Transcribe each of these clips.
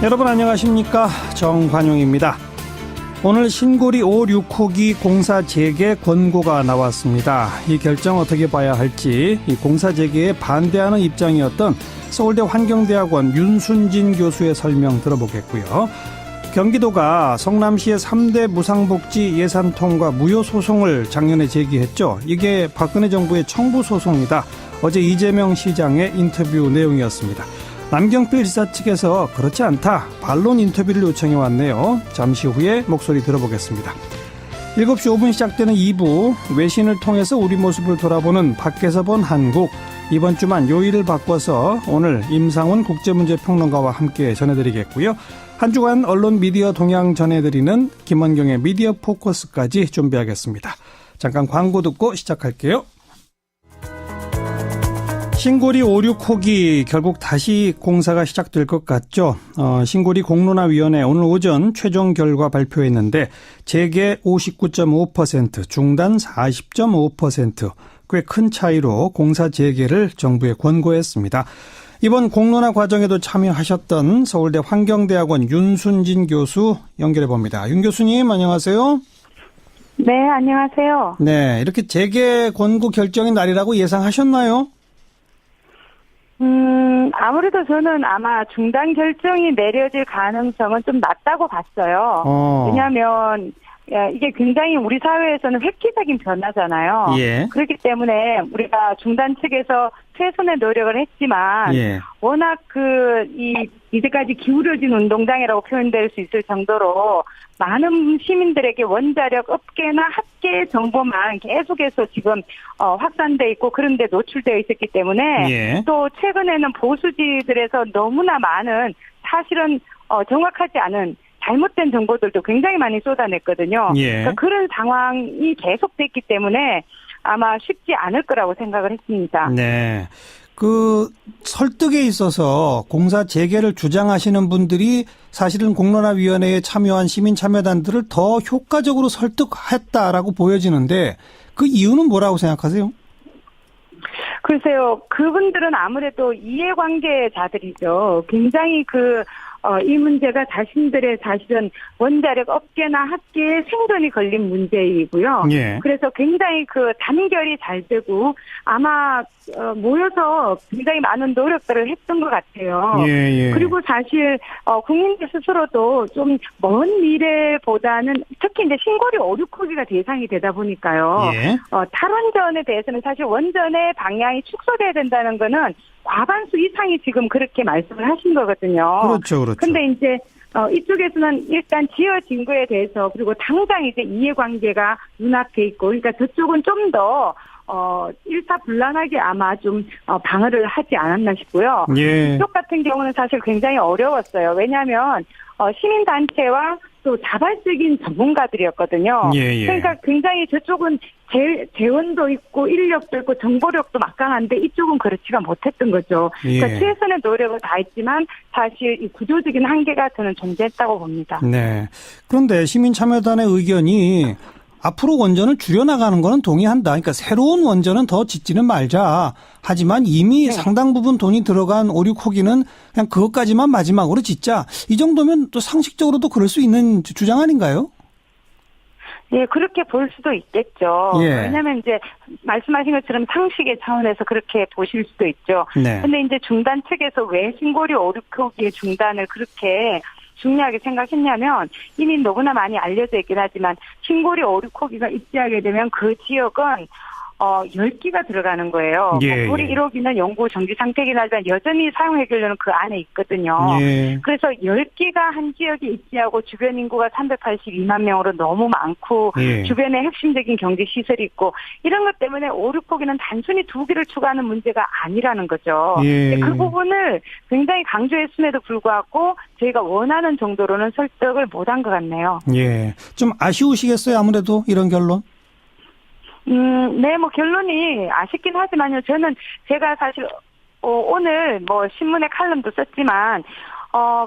여러분 안녕하십니까, 정관용입니다. 오늘 신고리 5, 6호기 공사 재개 권고가 나왔습니다. 이 결정 어떻게 봐야 할지, 이 공사 재개에 반대하는 입장이었던 서울대 환경대학원 윤순진 교수의 설명 들어보겠고요. 경기도가 성남시의 3대 무상복지 예산 통과 무효 소송을 작년에 제기했죠. 이게 박근혜 정부의 청부 소송이다. 어제 이재명 시장의 인터뷰 내용이었습니다. 남경필 지사 측에서 그렇지 않다, 반론 인터뷰를 요청해 왔네요. 잠시 후에 목소리 들어보겠습니다. 7시 5분 시작되는 2부, 외신을 통해서 우리 모습을 돌아보는 밖에서 본 한국. 이번 주만 요일을 바꿔서 오늘 임상훈 국제문제평론가와 함께 전해드리겠고요. 한 주간 언론 미디어 동향 전해드리는 김원경의 미디어 포커스까지 준비하겠습니다. 잠깐 광고 듣고 시작할게요. 신고리 5, 6호기 결국 다시 공사가 시작될 것 같죠. 신고리 공론화위원회 오늘 오전 최종 결과 발표했는데 재개 59.5%, 중단 40.5%, 꽤 큰 차이로 공사 재개를 정부에 권고했습니다. 이번 공론화 과정에도 참여하셨던 서울대 환경대학원 윤순진 교수 연결해 봅니다. 윤 교수님 안녕하세요. 네, 안녕하세요. 네, 이렇게 재개 권고 결정의 날이라고 예상하셨나요? 아무래도 저는 아마 중단 결정이 내려질 가능성은 좀 낮다고 봤어요. 왜냐하면 이게 굉장히 우리 사회에서는 획기적인 변화잖아요. 예. 그렇기 때문에 우리가 중단 측에서 최선의 노력을 했지만 예. 워낙 이제까지 기울어진 운동장이라고 표현될 수 있을 정도로 많은 시민들에게 원자력 업계나 학계 정보만 계속해서 지금 확산돼 있고 그런 데 노출되어 있었기 때문에 예. 또 최근에는 보수지들에서 너무나 많은 사실은 정확하지 않은 잘못된 정보들도 굉장히 많이 쏟아냈거든요. 예. 그러니까 그런 상황이 계속됐기 때문에 아마 쉽지 않을 거라고 생각을 했습니다. 네. 설득에 있어서 공사 재개를 주장하시는 분들이 사실은 공론화위원회에 참여한 시민참여단들을 더 효과적으로 설득했다라고 보여지는데 그 이유는 뭐라고 생각하세요? 글쎄요, 그분들은 아무래도 이해관계자들이죠. 굉장히 이 문제가 자신들의 사실은 원자력 업계나 학계에 생존이 걸린 문제이고요. 예. 그래서 굉장히 단결이 잘 되고 아마 모여서 굉장히 많은 노력들을 했던 것 같아요. 예. 그리고 사실 국민들 스스로도 좀 먼 미래보다는 특히 이제 신고리 5, 6호기가 대상이 되다 보니까요. 예. 탈원전에 대해서는 사실 원전의 방향이 축소돼야 된다는 거는 과반수 이상이 지금 그렇게 말씀을 하신 거거든요. 그렇죠. 근데 이제 이쪽에서는 일단 지어진 거에 대해서 그리고 당장 이제 이해관계가 눈앞에 있고, 그러니까 저쪽은 좀 더 일사불란하게 아마 좀 방어를 하지 않았나 싶고요. 예. 이쪽 같은 경우는 사실 굉장히 어려웠어요. 왜냐하면 시민단체와 또 자발적인 전문가들이었거든요. 예. 그러니까 굉장히 저쪽은 재원도 있고 인력도 있고 정보력도 막강한데 이쪽은 그렇지가 못했던 거죠. 그러니까 예. 최선의 노력을 다했지만 사실 이 구조적인 한계가 저는 존재했다고 봅니다. 네. 그런데 시민참여단의 의견이 앞으로 원전을 줄여나가는 거는 동의한다. 그러니까 새로운 원전은 더 짓지는 말자. 하지만 이미 네. 상당 부분 돈이 들어간 5, 6호기는 그냥 그것까지만 마지막으로 짓자. 이 정도면 또 상식적으로도 그럴 수 있는 주장 아닌가요? 예, 그렇게 볼 수도 있겠죠. 예. 왜냐하면 이제 말씀하신 것처럼 상식의 차원에서 그렇게 보실 수도 있죠. 네. 근데 이제 중단 측에서 왜 신고리 5, 6호기의 중단을 그렇게 중요하게 생각했냐면 이미 너무나 많이 알려져 있긴 하지만 신고리 5, 6호기가 입지하게 되면 그 지역은 10기가 들어가는 거예요. 예. 우리 1호기는 영구 정지 상태이긴 하지만 여전히 사용해결료는 그 안에 있거든요. 예. 그래서 10기가 한 지역에 입지하고 주변 인구가 382만 명으로 너무 많고 예. 주변에 핵심적인 경제 시설이 있고 이런 것 때문에 5, 6호기는 단순히 2기를 추가하는 문제가 아니라는 거죠. 예. 그 부분을 굉장히 강조했음에도 불구하고 저희가 원하는 정도로는 설득을 못한 것 같네요. 예. 좀 아쉬우시겠어요? 아무래도 이런 결론? 네, 결론이 아쉽긴 하지만요. 제가 사실, 오늘 신문에 칼럼도 썼지만,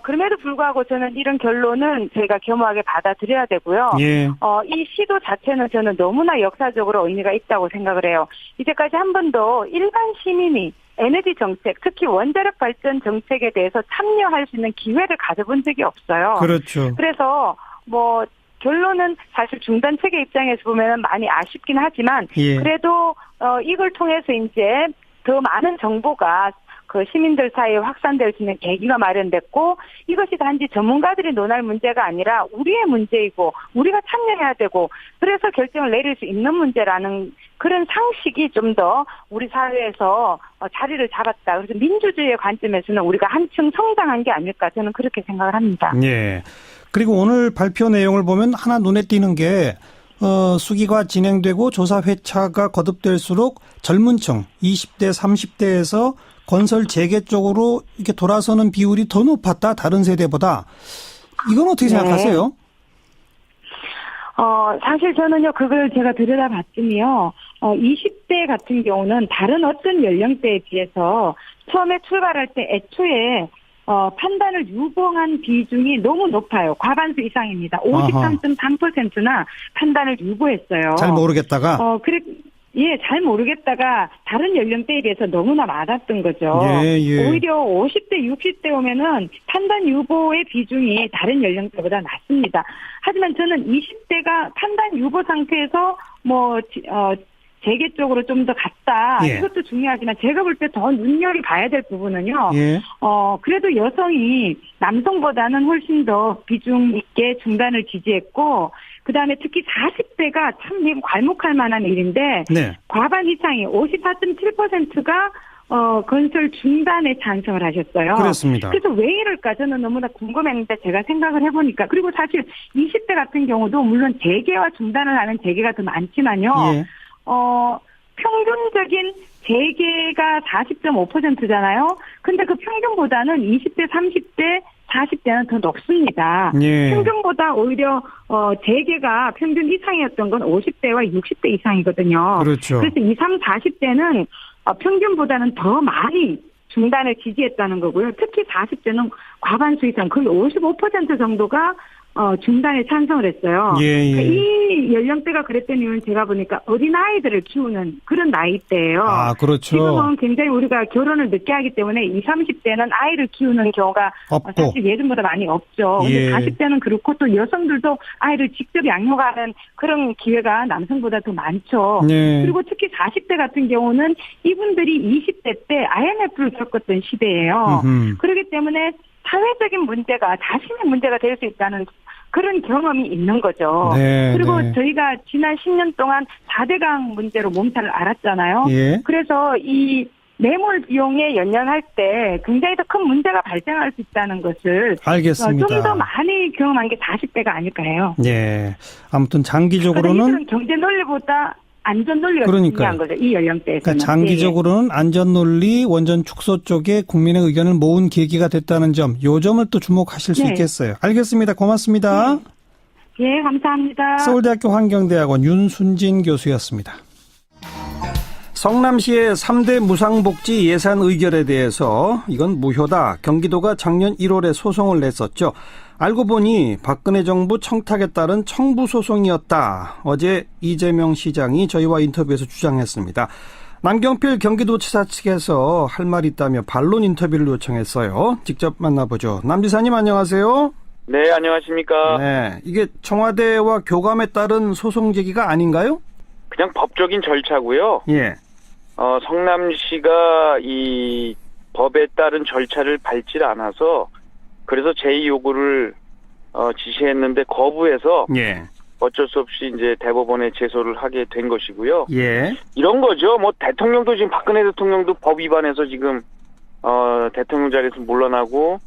그럼에도 불구하고 저는 이런 결론은 저희가 겸허하게 받아들여야 되고요. 예. 이 시도 자체는 저는 너무나 역사적으로 의미가 있다고 생각을 해요. 이제까지 한 번도 일반 시민이 에너지 정책, 특히 원자력 발전 정책에 대해서 참여할 수 있는 기회를 가져본 적이 없어요. 그렇죠. 그래서 뭐 결론은 사실 중단 측의 입장에서 보면 많이 아쉽긴 하지만 예. 그래도 이걸 통해서 이제 더 많은 정보가 그 시민들 사이에 확산될 수 있는 계기가 마련됐고 이것이 단지 전문가들이 논할 문제가 아니라 우리의 문제이고 우리가 참여해야 되고 그래서 결정을 내릴 수 있는 문제라는 그런 상식이 좀 더 우리 사회에서 자리를 잡았다. 그래서 민주주의의 관점에서는 우리가 한층 성장한 게 아닐까 저는 그렇게 생각을 합니다. 예. 그리고 오늘 발표 내용을 보면 하나 눈에 띄는 게 수기가 진행되고 조사 회차가 거듭될수록 젊은 층 20대 30대에서 건설 재개 쪽으로 이렇게 돌아서는 비율이 더 높았다. 다른 세대보다. 이건 어떻게 생각하세요? 사실 저는요, 그걸 제가 들여다봤더니요, 20대 같은 경우는 다른 어떤 연령대에 비해서 처음에 출발할 때 애초에 판단을 유보한 비중이 너무 높아요. 과반수 이상입니다. 53.3%나 판단을 유보했어요. 잘 모르겠다가? 예, 잘 모르겠다가 다른 연령대에 비해서 너무나 많았던 거죠. 예, 예. 오히려 50대, 60대 오면은 판단 유보의 비중이 다른 연령대보다 낮습니다. 하지만 저는 20대가 판단 유보 상태에서 재개 쪽으로 좀 더 갔다. 예. 이것도 중요하지만 제가 볼 때 더 눈여겨봐야 될 부분은요. 예. 그래도 여성이 남성보다는 훨씬 더 비중 있게 중단을 지지했고 그다음에 특히 40대가 참 괄목할 만한 일인데 네. 과반 이상이 54.7%가 건설 중단에 찬성을 하셨어요. 그렇습니다. 그래서 왜 이럴까 저는 너무나 궁금했는데 제가 생각을 해보니까 그리고 사실 20대 같은 경우도 물론 재개와 중단을 하는 재개가 더 많지만요. 예. 평균적인 재개가 40.5%잖아요. 근데 그 평균보다는 20대, 30대, 40대는 더 높습니다. 예. 평균보다 오히려 재개가 평균 이상이었던 건 50대와 60대 이상이거든요. 그렇죠. 그래서 20, 30, 40대는 평균보다는 더 많이 중단을 지지했다는 거고요. 특히 40대는 과반수 이상 거의 55% 정도가 중단에 찬성을 했어요. 예, 예. 그러니까 이 연령대가 그랬던 이유는 제가 보니까 어린아이들을 키우는 그런 나이대예요. 아, 그렇죠. 지금은 굉장히 우리가 결혼을 늦게 하기 때문에 20, 30대는 아이를 키우는 경우가 없고. 사실 예전보다 많이 없죠. 예. 근데 40대는 그렇고 또 여성들도 아이를 직접 양육하는 그런 기회가 남성보다 더 많죠. 네. 그리고 특히 40대 같은 경우는 이분들이 20대 때 IMF를 겪었던 시대예요. 그렇기 때문에 사회적인 문제가 자신의 문제가 될 수 있다는 그런 경험이 있는 거죠. 네, 그리고 네. 저희가 지난 10년 동안 4대강 문제로 몸살을 앓았잖아요. 예. 그래서 이 매몰 비용에 연연할 때 굉장히 더 큰 문제가 발생할 수 있다는 것을 알겠습니다. 좀 더 많이 경험한 게 40대가 아닐까 해요. 예. 아무튼 그러니까 장기적으로는 이들은 경제 논리보다 안전 논리가 그러니까요. 중요한 거죠. 이 연령대에서는. 그러니까 장기적으로는 안전 논리, 원전 축소 쪽에 국민의 의견을 모은 계기가 됐다는 점, 요 점을 또 주목하실 수 네. 있겠어요. 알겠습니다. 고맙습니다. 예, 감사합니다. 서울대학교 환경대학원 윤순진 교수였습니다. 성남시의 3대 무상복지 예산 의결에 대해서 이건 무효다. 경기도가 작년 1월에 소송을 냈었죠. 알고 보니 박근혜 정부 청탁에 따른 청부 소송이었다. 어제 이재명 시장이 저희와 인터뷰에서 주장했습니다. 남경필 경기도지사 측에서 할 말이 있다며 반론 인터뷰를 요청했어요. 직접 만나보죠. 남 지사님 안녕하세요. 네, 안녕하십니까. 네, 이게 청와대와 교감에 따른 소송 제기가 아닌가요? 그냥 법적인 절차고요. 예. 성남시가 이 법에 따른 절차를 밟지 않아서 그래서 제의 요구를 지시했는데 거부해서 예. 어쩔 수 없이 이제 대법원에 제소를 하게 된 것이고요. 예. 이런 거죠. 뭐 대통령도 지금 박근혜 대통령도 법 위반해서 지금 대통령 자리에서 물러나고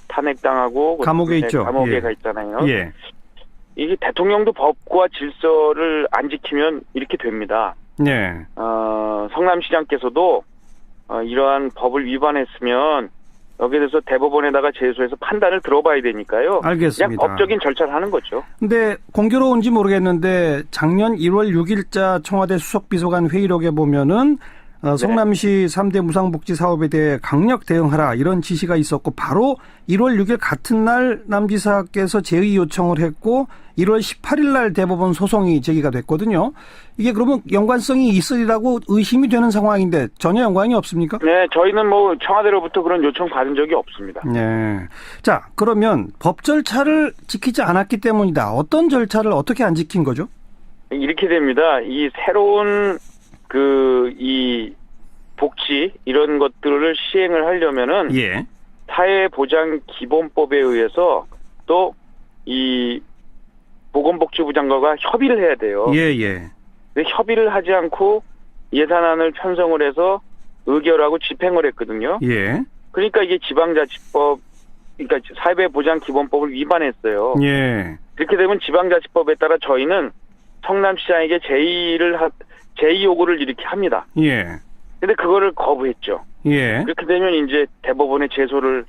탄핵당하고 감옥에 있죠. 감옥에 예. 가 있잖아요. 예. 이게 대통령도 법과 질서를 안 지키면 이렇게 됩니다. 네. 성남시장께서도 이러한 법을 위반했으면 여기에 대해서 대법원에다가 제소해서 판단을 들어봐야 되니까요. 알겠습니다. 그냥 법적인 절차를 하는 거죠. 근데 공교로운지 모르겠는데 작년 1월 6일자 청와대 수석비서관 회의록에 보면은 성남시 3대 무상복지 사업에 대해 강력 대응하라 이런 지시가 있었고 바로 1월 6일 같은 날 남 지사께서 제의 요청을 했고 1월 18일 날 대법원 소송이 제기가 됐거든요. 이게 그러면 연관성이 있으리라고 의심이 되는 상황인데 전혀 연관이 없습니까? 네, 저희는 뭐 청와대로부터 그런 요청 받은 적이 없습니다. 네. 자, 그러면 법 절차를 지키지 않았기 때문이다. 어떤 절차를 어떻게 안 지킨 거죠? 이렇게 됩니다. 이 새로운 이 복지 이런 것들을 시행을 하려면은 예. 사회보장기본법에 의해서 또 이 보건복지부 장관과 협의를 해야 돼요. 예, 예. 근데 협의를 하지 않고 예산안을 편성을 해서 의결하고 집행을 했거든요. 예. 그러니까 이게 지방자치법, 그러니까 사회보장기본법을 위반했어요. 예. 그렇게 되면 지방자치법에 따라 저희는 성남시장에게 제의 요구를 이렇게 합니다. 예. 근데 그거를 거부했죠. 예. 그렇게 되면 이제 대법원에 제소를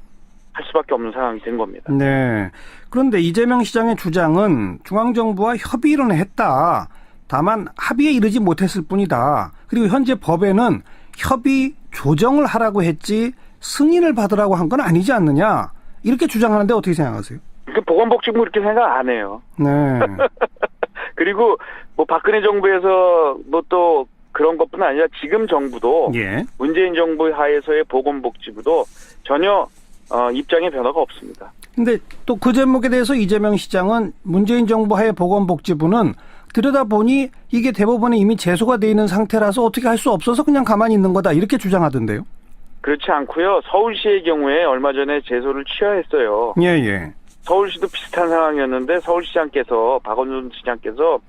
할 수밖에 없는 상황이 된 겁니다. 네. 그런데 이재명 시장의 주장은 중앙정부와 협의는 했다. 다만 합의에 이르지 못했을 뿐이다. 그리고 현재 법에는 협의 조정을 하라고 했지 승인을 받으라고 한 건 아니지 않느냐. 이렇게 주장하는데 어떻게 생각하세요? 보건복지부 그렇게 생각 안 해요. 네. 그리고 뭐 박근혜 정부에서 뭐 또 그런 것뿐 아니라 지금 정부도 예. 문재인 정부 하에서의 보건복지부도 전혀 입장의 변화가 없습니다. 근데 또 그 제목에 대해서 이재명 시장은 문재인 정부 하에 보건복지부는 들여다보니 이게 대법원에 이미 제소가 돼 있는 상태라서 어떻게 할 수 없어서 그냥 가만히 있는 거다 이렇게 주장하던데요. 그렇지 않고요. 서울시의 경우에 얼마 전에 제소를 취하했어요. 예, 예. 서울시도 비슷한 상황이었는데 서울시장께서 박원순 시장께서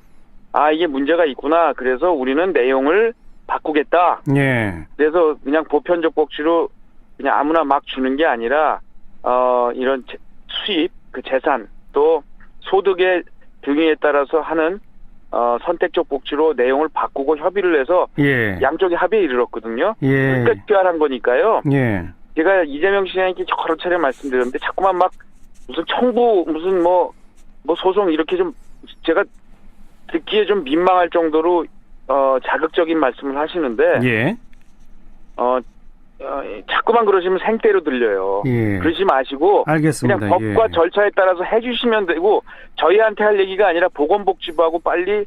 이게 문제가 있구나. 그래서 우리는 내용을 바꾸겠다. 예. 그래서 그냥 보편적 복지로 그냥 아무나 막 주는 게 아니라 이런 수입, 그 재산 또 소득의 등에 따라서 하는 선택적 복지로 내용을 바꾸고 협의를 해서 예. 양쪽이 합의에 이르렀거든요. 예. 그러니까 특별한 거니까요. 예. 제가 이재명 시장님께 여러 차례 말씀드렸는데 자꾸만 막 무슨 청구 무슨 뭐 소송 이렇게 좀 제가 듣기에 좀 민망할 정도로 자극적인 말씀을 하시는데 예. 자꾸만 그러시면 생떼로 들려요. 예. 그러지 마시고 알겠습니다. 그냥 법과 예. 절차에 따라서 해주시면 되고 저희한테 할 얘기가 아니라 보건복지부하고 빨리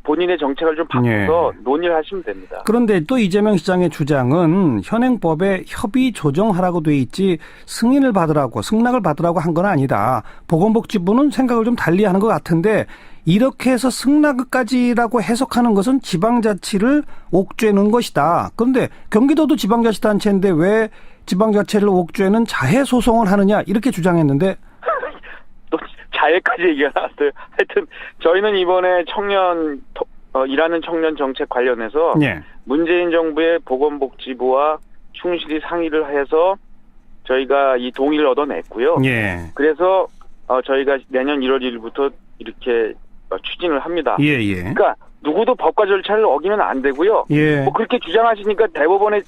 본인의 정책을 좀 바꿔서 논의를 하시면 됩니다. 그런데 또 이재명 시장의 주장은 현행법에 협의 조정하라고 돼 있지 승인을 받으라고 승낙을 받으라고 한 건 아니다. 보건복지부는 생각을 좀 달리하는 것 같은데 이렇게 해서 승낙까지라고 해석하는 것은 지방자치를 옥죄는 것이다. 그런데 경기도도 지방자치단체인데 왜 지방자치를 옥죄는 자해소송을 하느냐 이렇게 주장했는데 또 자해까지 얘기가 나왔어요. 하여튼 저희는 이번에 일하는 청년 정책 관련해서 예. 문재인 정부의 보건복지부와 충실히 상의를 해서 저희가 이 동의를 얻어냈고요. 예. 그래서 저희가 내년 1월 1일부터 이렇게 추진을 합니다. 예, 예. 그러니까 누구도 법과 절차를 어기면 안 되고요. 예. 뭐 그렇게 주장하시니까 대법원의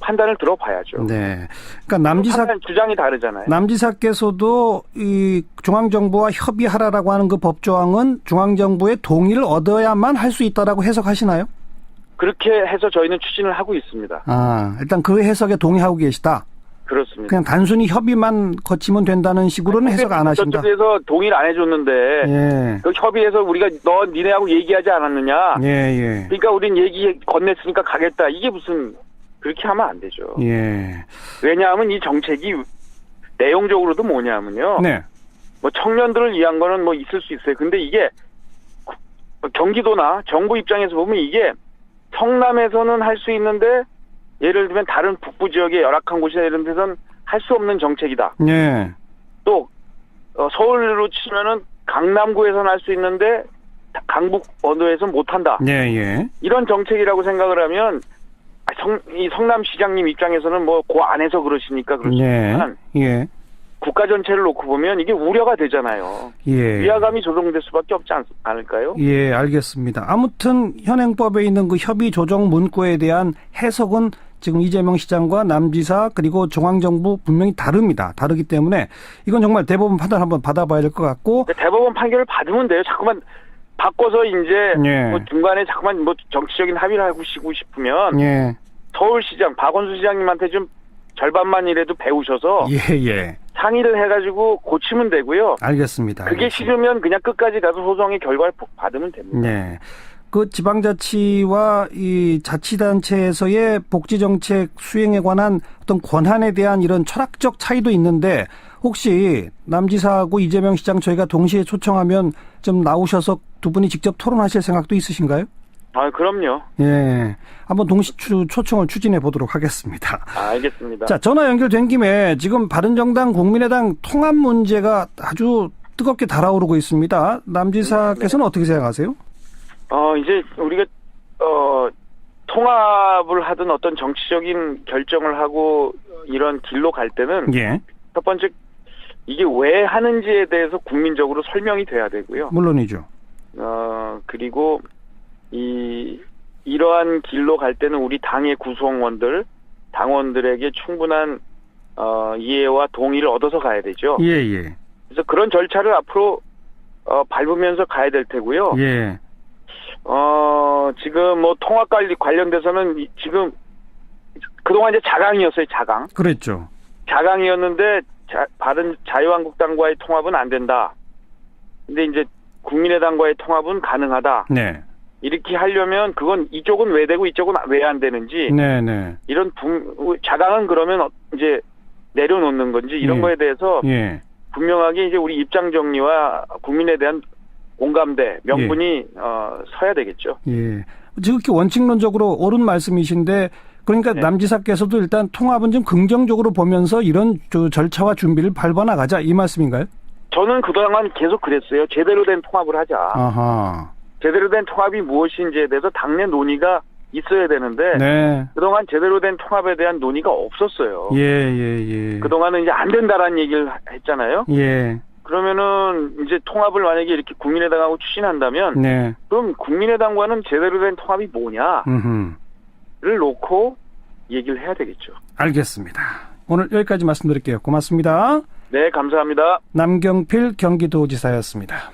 판단을 들어봐야죠. 네. 그러니까 판단 주장이 다르잖아요. 남지사께서도 이 중앙정부와 협의하라라고 하는 그 법조항은 중앙정부의 동의를 얻어야만 할 수 있다라고 해석하시나요? 그렇게 해서 저희는 추진을 하고 있습니다. 일단 그 해석에 동의하고 계시다. 그렇습니다. 그냥 단순히 협의만 거치면 된다는 식으로는 해석 안 하신다. 저쪽에서 동의를 안 해줬는데 예. 그 협의해서 우리가 니네하고 얘기하지 않았느냐. 예, 예. 그러니까 우린 얘기 건넸으니까 가겠다. 이게 무슨 그렇게 하면 안 되죠. 예. 왜냐하면 이 정책이 내용적으로도 뭐냐면요. 네. 뭐 청년들을 위한 거는 뭐 있을 수 있어요. 근데 이게 경기도나 정부 입장에서 보면 이게 성남에서는 할 수 있는데 예를 들면 다른 북부 지역의 열악한 곳이나 이런 데서는 할 수 없는 정책이다. 예. 또 서울로 치면은 강남구에서는 할 수 있는데 강북 언도에서는 못한다. 예, 예. 이런 정책이라고 생각을 하면 이 성남시장님 입장에서는 뭐 그 안에서 그러시니까 그렇지만 예. 국가 전체를 놓고 보면 이게 우려가 되잖아요. 예. 위화감이 조성될 수밖에 없지 않을까요? 예, 알겠습니다. 아무튼 현행법에 있는 그 협의 조정 문구에 대한 해석은 지금 이재명 시장과 남지사 그리고 중앙정부 분명히 다릅니다. 다르기 때문에 이건 정말 대법원 판단 한번 받아봐야 될 것 같고. 대법원 판결을 받으면 돼요. 자꾸만 바꿔서 이제 예. 뭐 중간에 자꾸만 뭐 정치적인 합의를 하고 싶으면 예. 서울시장 박원순 시장님한테 좀 절반만이라도 배우셔서 예. 상의를 해가지고 고치면 되고요. 알겠습니다. 그게 싫으면 그냥 끝까지 가서 소송의 결과를 받으면 됩니다. 네. 그 지방자치와 이 자치단체에서의 복지정책 수행에 관한 어떤 권한에 대한 이런 철학적 차이도 있는데 혹시 남지사하고 이재명 시장 저희가 동시에 초청하면 좀 나오셔서 두 분이 직접 토론하실 생각도 있으신가요? 아, 그럼요. 예. 한번 동시 초청을 추진해 보도록 하겠습니다. 알겠습니다. 자, 전화 연결된 김에 지금 바른정당 국민의당 통합 문제가 아주 뜨겁게 달아오르고 있습니다. 남지사께서는 어떻게 생각하세요? 이제 우리가 통합을 하든 어떤 정치적인 결정을 하고 이런 길로 갈 때는 예. 첫 번째 이게 왜 하는지에 대해서 국민적으로 설명이 돼야 되고요. 물론이죠. 그리고 이러한 길로 갈 때는 우리 당의 구성원들, 당원들에게 충분한 이해와 동의를 얻어서 가야 되죠. 예. 그래서 그런 절차를 앞으로 밟으면서 가야 될 테고요. 예. 지금 뭐 통합 관련돼서는 지금 그동안 이제 자강이었어요, 자강. 그랬죠. 자강이었는데 자유한국당과의 통합은 안 된다. 근데 이제 국민의당과의 통합은 가능하다. 네. 이렇게 하려면 그건 이쪽은 왜 되고 이쪽은 왜 안 되는지. 네. 이런 자강은 그러면 이제 내려놓는 건지 이런 거에 대해서 분명하게 이제 우리 입장 정리와 국민에 대한 공감대, 명분이 서야 되겠죠. 예. 지극히 원칙론적으로 옳은 말씀이신데 그러니까 네. 남지사께서도 일단 통합은 좀 긍정적으로 보면서 이런 절차와 준비를 밟아나가자 이 말씀인가요? 저는 그동안 계속 그랬어요. 제대로 된 통합을 하자. 아하. 제대로 된 통합이 무엇인지에 대해서 당내 논의가 있어야 되는데 네. 그동안 제대로 된 통합에 대한 논의가 없었어요. 예. 그동안은 이제 안 된다라는 얘기를 했잖아요. 예. 그러면은 이제 통합을 만약에 이렇게 국민의당하고 추진한다면 네. 그럼 국민의당과는 제대로 된 통합이 뭐냐를 놓고 얘기를 해야 되겠죠. 알겠습니다. 오늘 여기까지 말씀드릴게요. 고맙습니다. 네, 감사합니다. 남경필 경기도지사였습니다.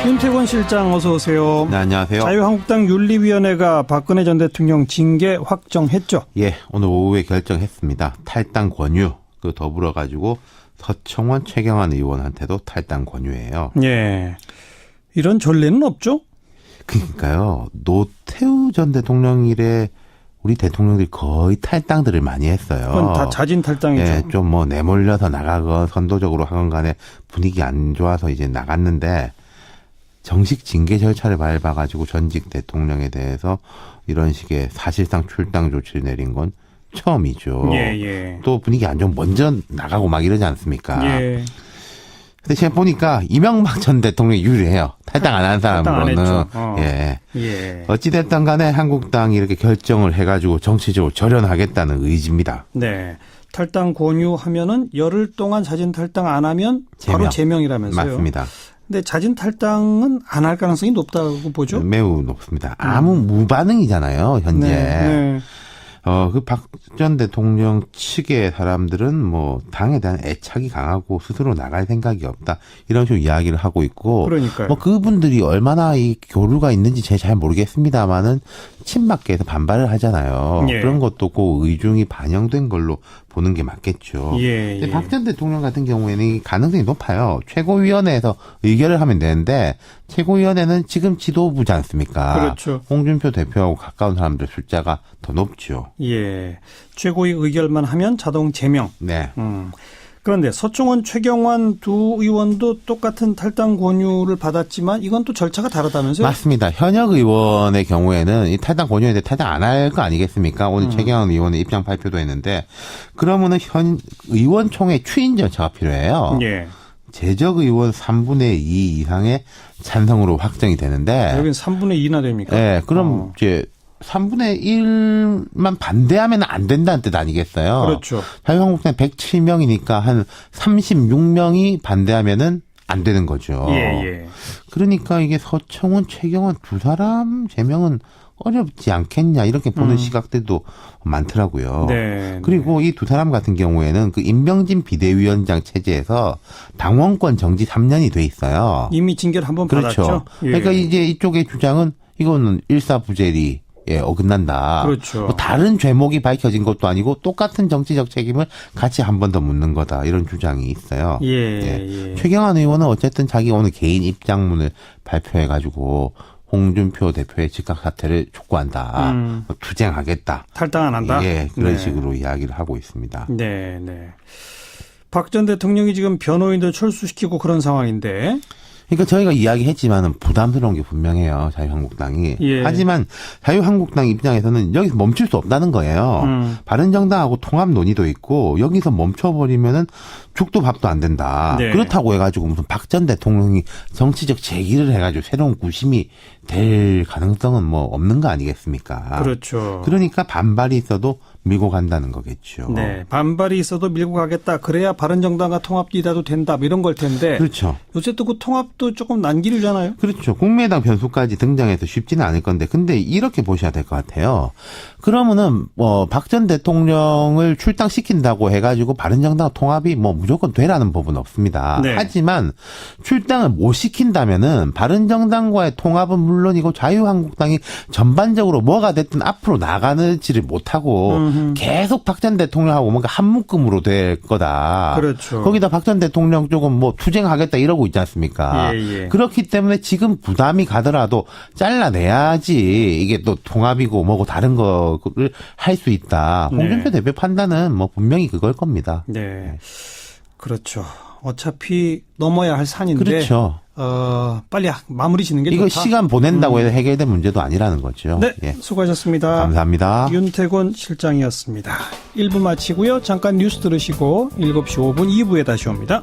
윤태권 실장 어서 오세요. 네, 안녕하세요. 자유한국당 윤리위원회가 박근혜 전 대통령 징계 확정했죠? 예, 오늘 오후에 결정했습니다. 탈당 권유, 더불어 가지고 서청원, 최경환 의원한테도 탈당 권유예요. 예. 이런 전례는 없죠? 그러니까요. 노태우 전 대통령 이래 우리 대통령들이 거의 탈당들을 많이 했어요. 그건 다 자진 탈당이죠. 예, 좀 내몰려서 나가건 선도적으로 하건 간에 분위기 안 좋아서 이제 나갔는데 정식 징계 절차를 밟아가지고 전직 대통령에 대해서 이런 식의 사실상 출당 조치를 내린 건 처음이죠. 예. 또 분위기 안 좋으면 먼저 나가고 막 이러지 않습니까? 예. 근데 제가 보니까 이명박 전 대통령이 유리해요. 탈당 안 한 사람으로는. 예. 어찌됐든 간에 한국당이 이렇게 결정을 해가지고 정치적으로 절연하겠다는 의지입니다. 네. 탈당 권유하면은 열흘 동안 자진 탈당 안 하면 바로 제명이라면서요. 맞습니다. 근데 자진 탈당은 안 할 가능성이 높다고 보죠? 매우 높습니다. 아무 무반응이잖아요, 현재. 네. 그 박 전 대통령 측의 사람들은 당에 대한 애착이 강하고 스스로 나갈 생각이 없다. 이런 식으로 이야기를 하고 있고. 그러니까요. 그분들이 얼마나 이 교류가 있는지 제가 잘 모르겠습니다만은 친박계에서 반발을 하잖아요. 예. 그런 것도 그 의중이 반영된 걸로 보는 게 맞겠죠. 예. 박 전 대통령 같은 경우에는 가능성이 높아요. 최고위원회에서 의결을 하면 되는데 최고위원회는 지금 지도부지 않습니까? 그렇죠. 홍준표 대표하고 가까운 사람들 숫자가 더 높죠. 예. 최고위 의결만 하면 자동 제명. 네. 그런데 서청원, 최경환 두 의원도 똑같은 탈당 권유를 받았지만 이건 또 절차가 다르다면서요? 맞습니다. 현역 의원의 경우에는 이 탈당 권유인데 탈당 안 할 거 아니겠습니까? 오늘 최경환 의원의 입장 발표도 했는데 그러면은 의원총회 추인 절차가 필요해요. 예. 재적 의원 3분의 2 이상의 찬성으로 확정이 되는데 여기는 3분의 2나 됩니까? 네, 그럼 이제 3분의 1만 반대하면 안 된다는 뜻 아니겠어요? 그렇죠. 자유한국당 107명이니까 한 36명이 반대하면은 안 되는 거죠. 예. 그러니까 이게 서청원, 최경환 두 사람 제명은 어렵지 않겠냐 이렇게 보는 시각들도 많더라고요. 네. 그리고 이 두 사람 같은 경우에는 그 임병진 비대위원장 체제에서 당원권 정지 3년이 돼 있어요. 이미 징계를 한번 그렇죠. 받았죠. 예. 그러니까 이제 이쪽의 주장은 이거는 일사부재리 어긋난다. 그렇죠. 뭐 다른 죄목이 밝혀진 것도 아니고 똑같은 정치적 책임을 같이 한 번 더 묻는 거다. 이런 주장이 있어요. 예. 최경환 의원은 어쨌든 자기 오늘 개인 입장문을 발표해가지고 홍준표 대표의 즉각 사퇴를 촉구한다. 투쟁하겠다. 탈당 안 한다. 그런 네. 식으로 이야기를 하고 있습니다. 네. 박 전 대통령이 지금 변호인들 철수시키고 그런 상황인데. 그러니까 저희가 이야기했지만은 부담스러운 게 분명해요. 자유한국당이. 예. 하지만 자유한국당 입장에서는 여기서 멈출 수 없다는 거예요. 바른정당하고 통합 논의도 있고 여기서 멈춰버리면은 죽도 밥도 안 된다. 네. 그렇다고 해가지고 무슨 박 전 대통령이 정치적 제기를 해가지고 새로운 구심이 될 가능성은 뭐 없는 거 아니겠습니까? 그렇죠. 그러니까 반발이 있어도 밀고 간다는 거겠죠. 네. 반발이 있어도 밀고 가겠다. 그래야 바른정당과 통합이라도 된다. 뭐 이런 걸 텐데. 그렇죠. 요새 또 그 통합도 조금 난기류잖아요. 그렇죠. 국민의당 변수까지 등장해서 쉽지는 않을 건데, 근데 이렇게 보셔야 될 것 같아요. 그러면은 박 전 대통령을 출당시킨다고 해가지고 바른정당 통합이 뭐 무조건 되라는 법은 없습니다. 네. 하지만 출당을 못 시킨다면은 바른정당과의 통합은 물론이고 자유한국당이 전반적으로 뭐가 됐든 앞으로 나가지를 못하고 계속 박 전 대통령하고 뭔가 한 묶음으로 될 거다. 그렇죠. 거기다 박 전 대통령 쪽은 뭐 투쟁하겠다 이러고 있지 않습니까? 예. 그렇기 때문에 지금 부담이 가더라도 잘라내야지 이게 또 통합이고 뭐고 다른 거를 할 수 있다. 홍준표 대표 판단은 뭐 분명히 그걸 겁니다. 네. 그렇죠. 어차피 넘어야 할 산인데. 그렇죠. 빨리 마무리 짓는 게 이거 좋다. 시간 보낸다고 해서 해결될 문제도 아니라는 거죠. 네. 예. 수고하셨습니다. 감사합니다. 윤태곤 실장이었습니다. 1부 마치고요. 잠깐 뉴스 들으시고 7시 5분 2부에 다시 옵니다.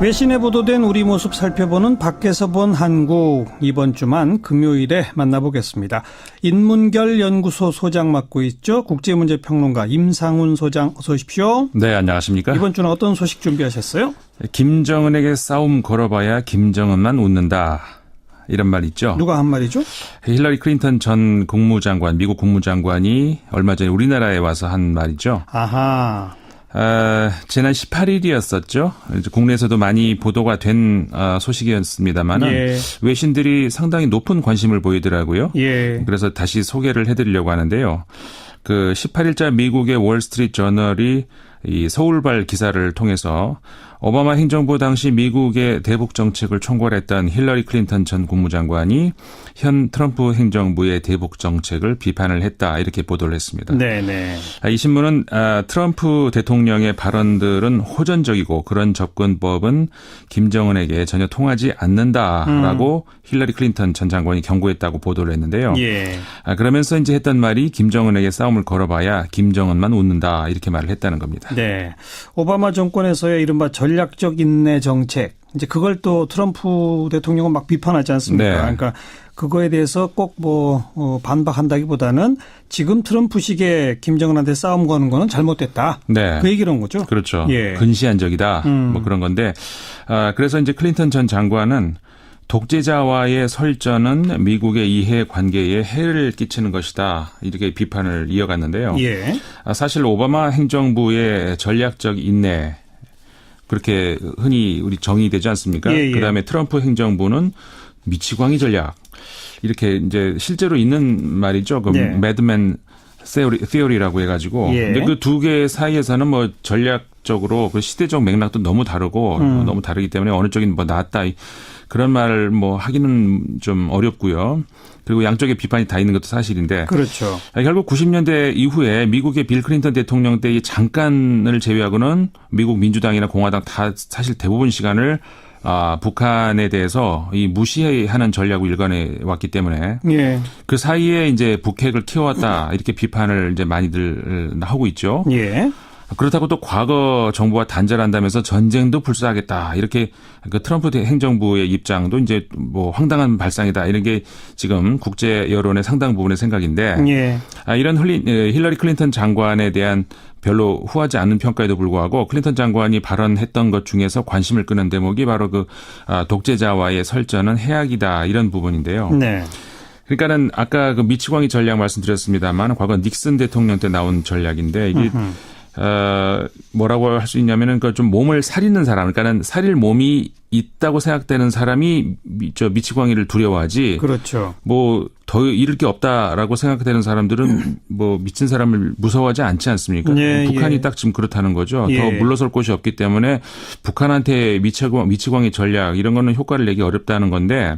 외신에 보도된 우리 모습 살펴보는 밖에서 본 한국, 이번 주만 금요일에 만나보겠습니다. 인문결 연구소 소장 맡고 있죠. 국제문제평론가 임상훈 소장 어서 오십시오. 네, 안녕하십니까. 이번 주는 어떤 소식 준비하셨어요? 김정은에게 싸움 걸어봐야 김정은만 웃는다. 이런 말 있죠. 누가 한 말이죠? 힐러리 클린턴 전 국무장관, 미국 국무장관이 얼마 전에 우리나라에 와서 한 말이죠. 아하. 지난 18일이었었죠. 국내에서도 많이 보도가 된 소식이었습니다만 예. 외신들이 상당히 높은 관심을 보이더라고요. 예. 그래서 다시 소개를 해드리려고 하는데요. 그 18일자 미국의 월스트리트 저널이 이 서울발 기사를 통해서 오바마 행정부 당시 미국의 대북 정책을 총괄했던 힐러리 클린턴 전 국무장관이 현 트럼프 행정부의 대북 정책을 비판을 했다 이렇게 보도를 했습니다. 네네. 이 신문은 트럼프 대통령의 발언들은 호전적이고 그런 접근법은 김정은에게 전혀 통하지 않는다라고 힐러리 클린턴 전 장관이 경고했다고 보도를 했는데요. 예. 그러면서 이제 했던 말이 김정은에게 싸움을 걸어봐야 김정은만 웃는다 이렇게 말을 했다는 겁니다. 네. 오바마 정권에서의 이른바 전략적 인내 정책. 이제 그걸 또 트럼프 대통령은 막 비판하지 않습니까? 네. 그러니까 그거에 대해서 꼭 반박한다기보다는 지금 트럼프식의 김정은한테 싸움 거는 거는 잘못됐다. 네. 그 얘기를 한 거죠. 그렇죠. 예. 근시안적이다. 뭐 그런 건데 그래서 이제 클린턴 전 장관은 독재자와의 설전은 미국의 이해 관계에 해를 끼치는 것이다. 이렇게 비판을 이어갔는데요. 예. 사실 오바마 행정부의 전략적 인내 그렇게 흔히 우리 정의되지 않습니까? 예. 그다음에 트럼프 행정부는 미치광이 전략 이렇게 이제 실제로 있는 말이죠. 그 네. 매드맨 theory라고 해가지고 예. 근데 그 두 개 사이에서는 뭐 전략적으로 그 시대적 맥락도 너무 다르고 너무 다르기 때문에 어느 쪽이 뭐 낫다 그런 말을 뭐 하기는 좀 어렵고요. 그리고 양쪽의 비판이 다 있는 것도 사실인데. 그렇죠. 결국 90년대 이후에 미국의 빌 클린턴 대통령 때의 잠깐을 제외하고는 미국 민주당이나 공화당 다 사실 대부분 시간을 북한에 대해서 이 무시하는 전략을 일관해 왔기 때문에 예. 그 사이에 이제 북핵을 키워왔다 이렇게 비판을 이제 많이들 하고 있죠. 예. 그렇다고 또 과거 정부와 단절한다면서 전쟁도 불사하겠다 이렇게 그 트럼프 행정부의 입장도 이제 뭐 황당한 발상이다 이런 게 지금 국제 여론의 상당 부분의 생각인데 예. 이런 힐러리 클린턴 장관에 대한 별로 후하지 않는 평가에도 불구하고 클린턴 장관이 발언했던 것 중에서 관심을 끄는 대목이 바로 그 독재자와의 설전은 해악이다 이런 부분인데요. 네. 그러니까는 아까 그 미치광이 전략 말씀드렸습니다만 과거 닉슨 대통령 때 나온 전략인데 이게 뭐라고 할 수 있냐면은 그 좀 몸을 사리는 사람, 그러니까는 살릴 몸이 있다고 생각되는 사람이 미치광이를 두려워하지. 그렇죠. 뭐 더 잃을 게 없다라고 생각되는 사람들은 뭐 미친 사람을 무서워하지 않지 않습니까? 예, 북한이 예. 딱 지금 그렇다는 거죠. 예. 더 물러설 곳이 없기 때문에 북한한테 미치광이 전략 이런 거는 효과를 내기 어렵다는 건데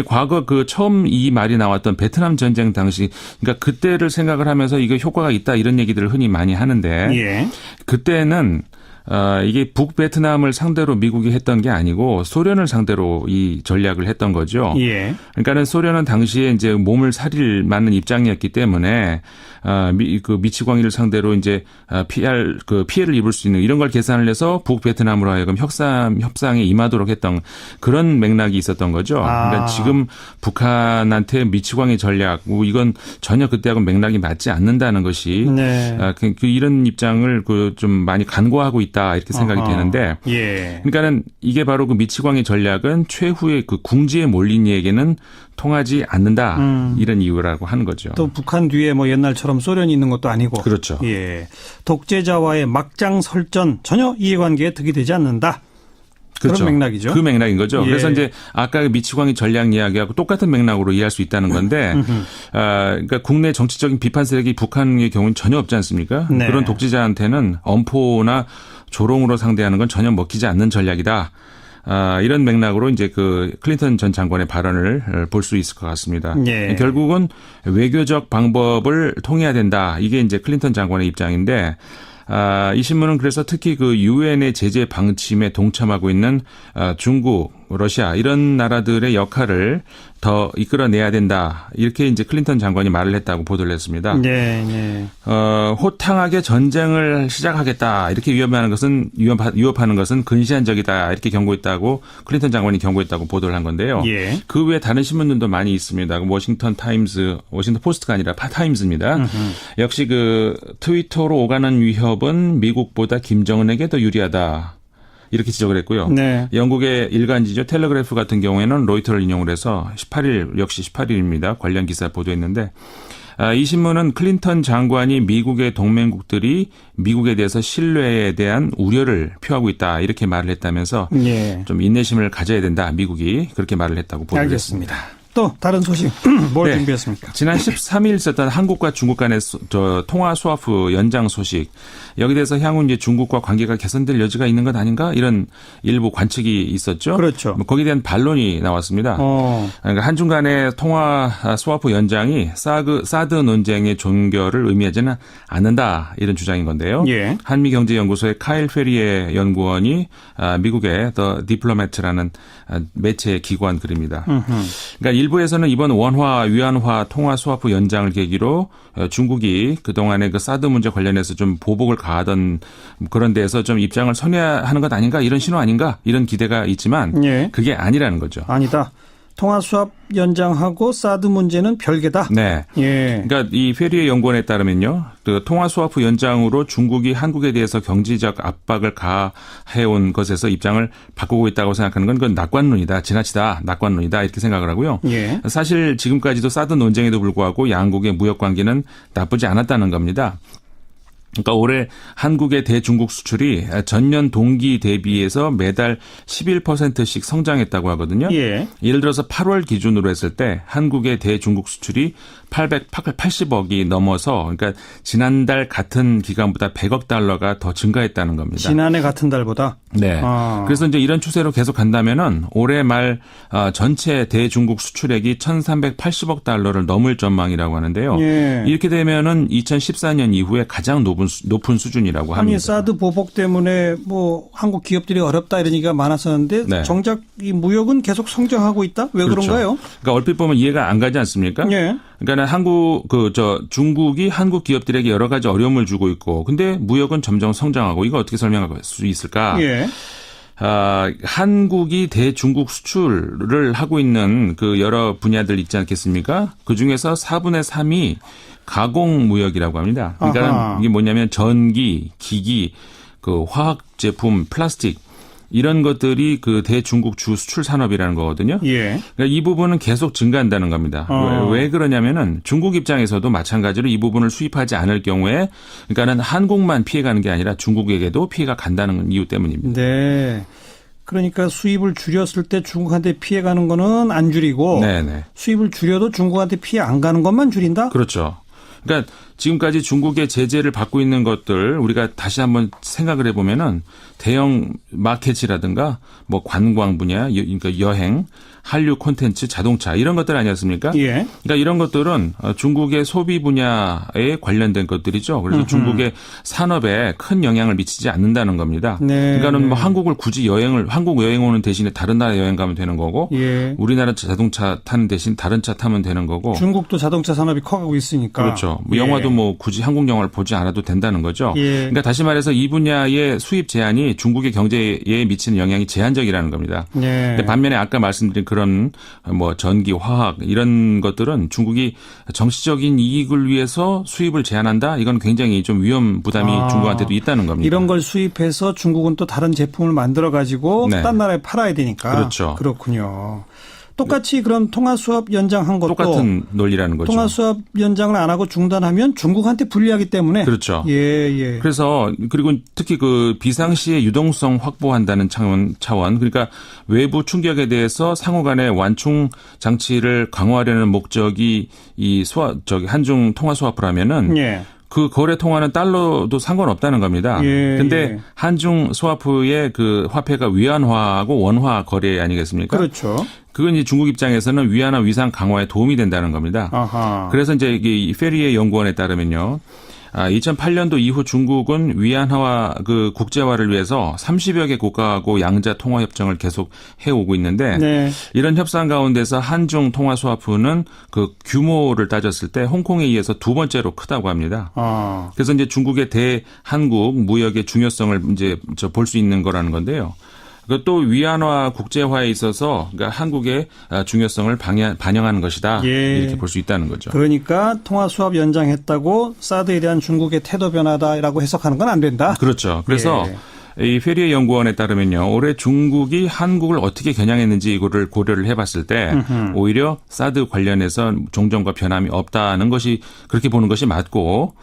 과거 그 처음 이 말이 나왔던 베트남 전쟁 당시 그러니까 그때를 생각을 하면서 이게 효과가 있다 이런 얘기들을 흔히 많이 하는데 예. 그때는 이게 북베트남을 상대로 미국이 했던 게 아니고 소련을 상대로 이 전략을 했던 거죠. 예. 그러니까는 소련은 당시에 이제 몸을 살릴 만한 입장이었기 때문에 그 미치광이를 상대로 이제 피해를 입을 수 있는 이런 걸 계산을 해서 북베트남으로 하여금 협상에 임하도록 했던 그런 맥락이 있었던 거죠. 그러니까 지금 북한한테 미치광이 전략 이건 전혀 그때하고 맥락이 맞지 않는다는 것이 네. 이런 입장을 좀 많이 간과하고 있다 이렇게 생각이 되는데, 예. 그러니까는 이게 바로 그 미치광이 전략은 최후의 그 궁지에 몰린 이에게는 통하지 않는다 이런 이유라고 하는 거죠. 또 북한 뒤에 뭐 옛날처럼 소련이 있는 것도 아니고. 그렇죠. 예. 독재자와의 막장 설전 전혀 이해관계에 득이 되지 않는다. 그렇죠. 그런 맥락이죠. 그 맥락인 거죠. 예. 그래서 이제 아까 미치광이 전략 이야기하고 똑같은 맥락으로 이해할 수 있다는 건데, 그러니까 국내 정치적인 비판 세력이 북한의 경우는 전혀 없지 않습니까? 네. 그런 독재자한테는 엄포나 조롱으로 상대하는 건 전혀 먹히지 않는 전략이다. 이런 맥락으로 이제 그 클린턴 전 장관의 발언을 볼 수 있을 것 같습니다. 예. 결국은 외교적 방법을 통해야 된다. 이게 이제 클린턴 장관의 입장인데, 이 신문은 그래서 특히 그 유엔의 제재 방침에 동참하고 있는 중국, 러시아 이런 나라들의 역할을 더 이끌어내야 된다. 이렇게 이제 클린턴 장관이 말을 했다고 보도를 했습니다. 네, 네. 호탕하게 전쟁을 시작하겠다. 이렇게 위협하는 것은 근시안적이다. 이렇게 경고했다고 클린턴 장관이 경고했다고 보도를 한 건데요. 예. 그 외에 다른 신문들도 많이 있습니다. 워싱턴 포스트가 아니라 타임즈입니다. 역시 그 트위터로 오가는 위협은 미국보다 김정은에게 더 유리하다. 이렇게 지적을 했고요. 네. 영국의 일간지죠. 텔레그래프 같은 경우에는 로이터를 인용을 해서 18일입니다. 관련 기사 보도했는데 이 신문은 클린턴 장관이 미국의 동맹국들이 미국에 대해서 신뢰에 대한 우려를 표하고 있다. 이렇게 말을 했다면서 예. 좀 인내심을 가져야 된다. 미국이 그렇게 말을 했다고 보도를 했습니다. 또 다른 소식 뭘 네. 준비했습니까? 지난 13일 있었던 한국과 중국 간의 통화 스와프 연장 소식. 여기 대해서 향후 이제 중국과 관계가 개선될 여지가 있는 것 아닌가 이런 일부 관측이 있었죠. 그렇죠. 거기에 대한 반론이 나왔습니다. 그러니까 한중 간의 통화 스와프 연장이 사드 논쟁의 종결을 의미하지는 않는다 이런 주장인 건데요. 예. 한미경제연구소의 카일 페리에 연구원이 미국의 더 디플로매트라는 매체 기관 글입니다. 그러니까 일부에서는 이번 원화 위안화 통화 스와프 연장을 계기로 중국이 그동안에 그 사드 문제 관련해서 좀 보복을 가하던 그런 데에서 좀 입장을 선회하는 것 아닌가 이런 신호 아닌가 이런 기대가 있지만 예. 그게 아니라는 거죠. 아니다. 통화 수합 연장하고 사드 문제는 별개다. 네. 예. 그러니까 이 페리의 연구원에 따르면요, 그 통화 스와프 연장으로 중국이 한국에 대해서 경제적 압박을 가해온 것에서 입장을 바꾸고 있다고 생각하는 건 그건 낙관론이다, 지나치다, 낙관론이다 이렇게 생각을 하고요. 예. 사실 지금까지도 사드 논쟁에도 불구하고 양국의 무역 관계는 나쁘지 않았다는 겁니다. 그러니까 올해 한국의 대중국 수출이 전년 동기 대비해서 매달 11%씩 성장했다고 하거든요. 예. 예를 들어서 8월 기준으로 했을 때 한국의 대중국 수출이 880억이 넘어서 그러니까 지난달 같은 기간보다 100억 달러가 더 증가했다는 겁니다. 지난해 같은 달보다. 네. 그래서 이제 이런 추세로 계속 간다면은 올해 말 전체 대중국 수출액이 1,380억 달러를 넘을 전망이라고 하는데요. 예. 이렇게 되면은 2014년 이후에 가장 높은 수준이라고 합니다. 아니 사드 보복 때문에 뭐 한국 기업들이 어렵다 이런 얘기가 많았었는데 네. 정작 이 무역은 계속 성장하고 있다? 왜 그렇죠. 그런가요? 그러니까 얼핏 보면 이해가 안 가지 않습니까? 예. 그러니까 중국이 한국 기업들에게 여러 가지 어려움을 주고 있고, 근데 무역은 점점 성장하고 이거 어떻게 설명할 수 있을까? 예. 한국이 대중국 수출을 하고 있는 그 여러 분야들 있지 않겠습니까? 그 중에서 4분의 3이 가공 무역이라고 합니다. 그러니까 아하. 이게 뭐냐면 전기, 기기, 그 화학 제품, 플라스틱 이런 것들이 그 대중국 주 수출 산업이라는 거거든요. 예. 그러니까 이 부분은 계속 증가한다는 겁니다. 왜 그러냐면은 중국 입장에서도 마찬가지로 이 부분을 수입하지 않을 경우에 그러니까는 한국만 피해가는 게 아니라 중국에게도 피해가 간다는 이유 때문입니다. 네. 그러니까 수입을 줄였을 때 중국한테 피해 가는 거는 안 줄이고 네네. 수입을 줄여도 중국한테 피해 안 가는 것만 줄인다? 그렇죠. 그러니까 지금까지 중국의 제재를 받고 있는 것들 우리가 다시 한번 생각을 해보면은 대형 마켓이라든가 뭐 관광 분야, 그러니까 여행, 한류 콘텐츠, 자동차 이런 것들 아니었습니까? 예. 그러니까 이런 것들은 중국의 소비 분야에 관련된 것들이죠. 그래서 중국의 산업에 큰 영향을 미치지 않는다는 겁니다. 네. 그러니까는 뭐 한국을 굳이 한국 여행 오는 대신에 다른 나라 여행 가면 되는 거고, 예. 우리나라 자동차 타는 대신 다른 차 타면 되는 거고. 중국도 자동차 산업이 커가고 있으니까. 그렇죠. 뭐 예. 영화도 뭐 굳이 한국 영화를 보지 않아도 된다는 거죠. 예. 그러니까 다시 말해서 이 분야의 수입 제한이 중국의 경제에 미치는 영향이 제한적이라는 겁니다. 예. 근데 반면에 아까 말씀드린 그런 뭐 전기, 화학 이런 것들은 중국이 정치적인 이익을 위해서 수입을 제한한다. 이건 굉장히 좀 위험 부담이 중국한테도 있다는 겁니다. 이런 걸 수입해서 중국은 또 다른 제품을 만들어 가지고 네. 딴 나라에 팔아야 되니까. 그렇죠. 그렇군요. 똑같이 그럼 통화 수업 연장한 것도 똑같은 논리라는 거죠. 통화 수업 연장을 안 하고 중단하면 중국한테 불리하기 때문에 그렇죠. 예. 그래서 그리고 특히 그 비상시에 유동성 확보한다는 차원 그러니까 외부 충격에 대해서 상호간의 완충 장치를 강화하려는 목적이 이 한중 통화 수화프를 하면은 예. 그 거래 통화는 달러도 상관없다는 겁니다. 예, 근데 예. 한중 스와프의 그 화폐가 위안화하고 원화 거래 아니겠습니까? 그렇죠. 그건 이제 중국 입장에서는 위안화 위상 강화에 도움이 된다는 겁니다. 아하. 그래서 이제 이 페리의 연구원에 따르면요. 2008년도 이후 중국은 위안화와 그 국제화를 위해서 30여 개 국가하고 양자 통화 협정을 계속 해오고 있는데 네. 이런 협상 가운데서 한중 통화 스와프는 그 규모를 따졌을 때 홍콩에 의해서 두 번째로 크다고 합니다. 그래서 이제 중국의 대한국 무역의 중요성을 이제 볼 수 있는 거라는 건데요. 또 위안화 국제화에 있어서 그러니까 한국의 중요성을 반영하는 것이다. 예. 이렇게 볼 수 있다는 거죠. 그러니까 통화 수합 연장했다고 사드에 대한 중국의 태도 변화다라고 해석하는 건 안 된다. 그렇죠. 그래서 이 페리의 연구원에 따르면요. 올해 중국이 한국을 어떻게 겨냥했는지 이거를 고려를 해봤을 때 오히려 사드 관련해서 종전과 변함이 없다는 것이 그렇게 보는 것이 맞고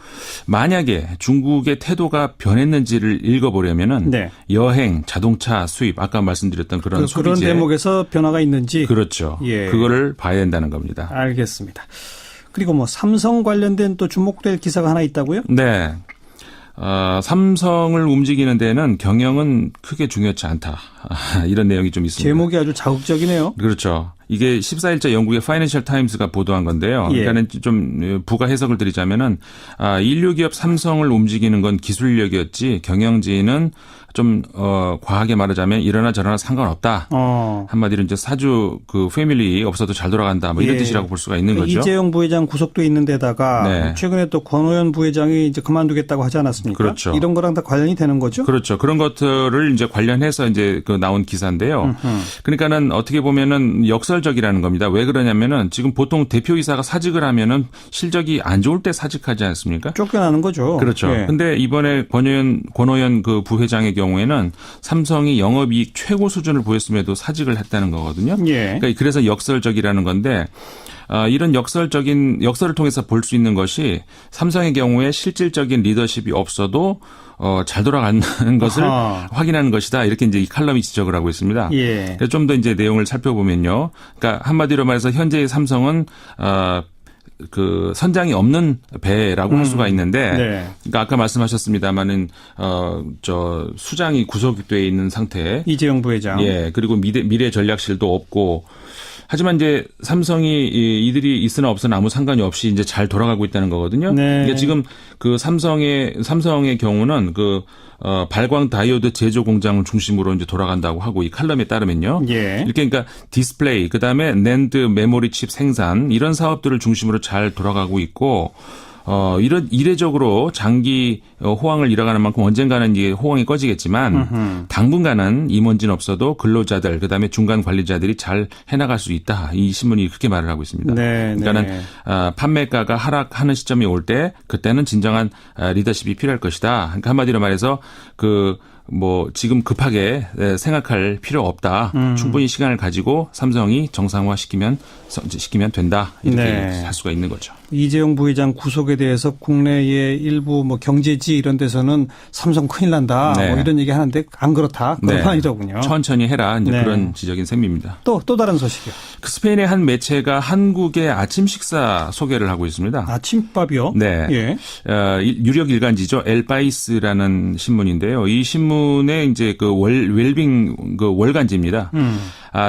만약에 중국의 태도가 변했는지를 읽어보려면은 네. 여행, 자동차 수입 아까 말씀드렸던 그런 그런 소비재 대목에서 변화가 있는지. 그렇죠. 예. 그거를 봐야 된다는 겁니다. 알겠습니다. 그리고 뭐 삼성 관련된 또 주목될 기사가 하나 있다고요? 네. 삼성을 움직이는 데는 경영은 크게 중요치 않다. 이런 내용이 좀 있습니다. 제목이 아주 자극적이네요. 그렇죠. 이게 14일자 영국의 파이낸셜 타임스가 보도한 건데요. 예. 그러니까 좀 부가 해석을 드리자면은 인류 기업 삼성을 움직이는 건 기술력이었지 경영진은 좀 과하게 말하자면 이러나 저러나 상관없다. 한마디로 이제 사주 그 패밀리 없어도 잘 돌아간다. 뭐 이런 예. 뜻이라고 볼 수가 있는 거죠. 이재용 부회장 구속돼 있는 데다가 네. 최근에 또 권오현 부회장이 이제 그만두겠다고 하지 않았습니까? 그렇죠. 이런 거랑 다 관련이 되는 거죠? 그렇죠. 그런 것들을 이제 관련해서 이제 그 나온 기사인데요. 그러니까는 어떻게 보면은 역설적이라는 겁니다. 왜 그러냐면은 지금 보통 대표이사가 사직을 하면은 실적이 안 좋을 때 사직하지 않습니까? 쫓겨나는 거죠. 그렇죠. 예. 근데 이번에 권오현 그 부회장의 경우에는 삼성이 영업이익 최고 수준을 보였음에도 사직을 했다는 거거든요. 예. 그러니까 그래서 역설적이라는 건데 이런 역설을 통해서 볼 수 있는 것이 삼성의 경우에 실질적인 리더십이 없어도 잘 돌아가는 것을 확인하는 것이다. 이렇게 이제 이 칼럼이 지적을 하고 있습니다. 예. 좀 더 이제 내용을 살펴보면요. 그러니까 한마디로 말해서 현재의 삼성은 그 선장이 없는 배라고 할 수가 있는데, 네. 그러니까 아까 말씀하셨습니다만은 수장이 구속돼 있는 상태, 이재용 부회장. 예, 그리고 미래 전략실도 없고. 하지만 이제 삼성이 이들이 있으나 없으나 아무 상관이 없이 이제 잘 돌아가고 있다는 거거든요. 네. 그러니까 지금 그 삼성의 경우는 그 발광 다이오드 제조 공장을 중심으로 이제 돌아간다고 하고 이 칼럼에 따르면요. 예. 이렇게 그러니까 디스플레이 그다음에 낸드 메모리 칩 생산 이런 사업들을 중심으로 잘 돌아가고 있고 이례적으로 장기 호황을 이뤄가는 만큼 언젠가는 이게 호황이 꺼지겠지만 당분간은 임원진 없어도 근로자들 그다음에 중간 관리자들이 잘 해나갈 수 있다. 이 신문이 그렇게 말을 하고 있습니다. 네, 그러니까는 판매가가 하락하는 시점이 올 때 그때는 진정한 리더십이 필요할 것이다. 그러니까 한마디로 말해서 지금 급하게 생각할 필요 없다. 충분히 시간을 가지고 삼성이 정상화 시키면 된다. 이렇게 네. 할 수가 있는 거죠. 이재용 부회장 구속에 대해서 국내의 일부 뭐 경제지 이런 데서는 삼성 큰일 난다. 네. 뭐 이런 얘기 하는데 안 그렇다. 그런 네. 아니더군요. 천천히 해라. 이제 네. 그런 지적인 셈입니다. 또 다른 소식이요. 그 스페인의 한 매체가 한국의 아침 식사 소개를 하고 있습니다. 아침밥이요? 네. 예. 유력 일간지죠. 엘파이스라는 신문인데요. 이 신문의 이제 그 웰빙 그 월간지입니다.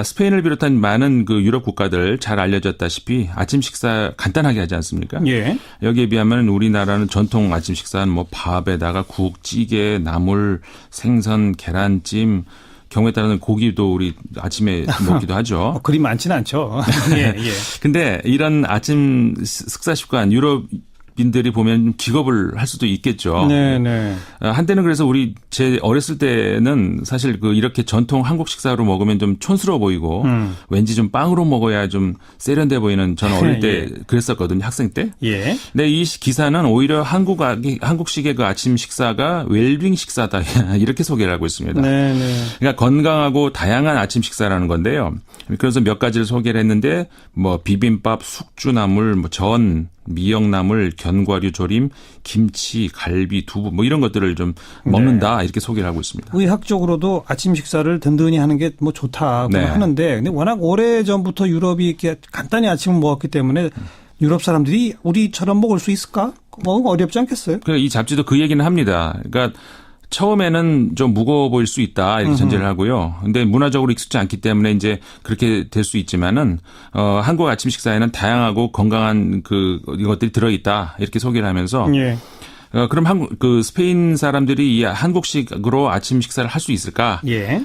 스페인을 비롯한 많은 그 유럽 국가들 잘 알려졌다시피 아침 식사 간단하게 하지 않습니까? 예. 여기에 비하면 우리나라는 전통 아침 식사는 뭐 밥에다가 국, 찌개, 나물, 생선, 계란찜, 경우에 따라서는 고기도 우리 아침에 먹기도 하죠. 그리 많지는 않죠. 예, 예. 근데 이런 아침 식사 습관 유럽인들이 보면 기겁을 할 수도 있겠죠. 네, 네. 한때는 그래서 제 어렸을 때는 사실 이렇게 전통 한국 식사로 먹으면 좀 촌스러워 보이고 왠지 좀 빵으로 먹어야 좀 세련돼 보이는 저는 어릴 때 예. 그랬었거든요. 학생 때. 예. 근데 이 기사는 오히려 한국식의 그 아침 식사가 웰빙 식사다 이렇게 소개를 하고 있습니다. 네, 네. 그러니까 건강하고 다양한 아침 식사라는 건데요. 그래서 몇 가지를 소개를 했는데 뭐 비빔밥, 숙주나물, 뭐 전, 미역나물, 견과류 조림, 김치, 갈비, 두부 뭐 이런 것들을 좀 먹는다 이렇게 소개를 하고 있습니다. 의학적으로도 아침 식사를 든든히 하는 게 뭐 좋다 네. 하는데 근데 워낙 오래 전부터 유럽이 이렇게 간단히 아침을 먹었기 때문에 유럽 사람들이 우리처럼 먹을 수 있을까? 뭐 어렵지 않겠어요? 이 잡지도 그 얘기는 합니다. 그러니까 처음에는 좀 무거워 보일 수 있다 이렇게 전제를 하고요. 근데 문화적으로 익숙지 않기 때문에 이제 그렇게 될 수 있지만은 한국 아침 식사에는 다양하고 건강한 이것들이 들어 있다 이렇게 소개를 하면서 예. 그럼 스페인 사람들이 이 한국식으로 아침 식사를 할 수 있을까? 예.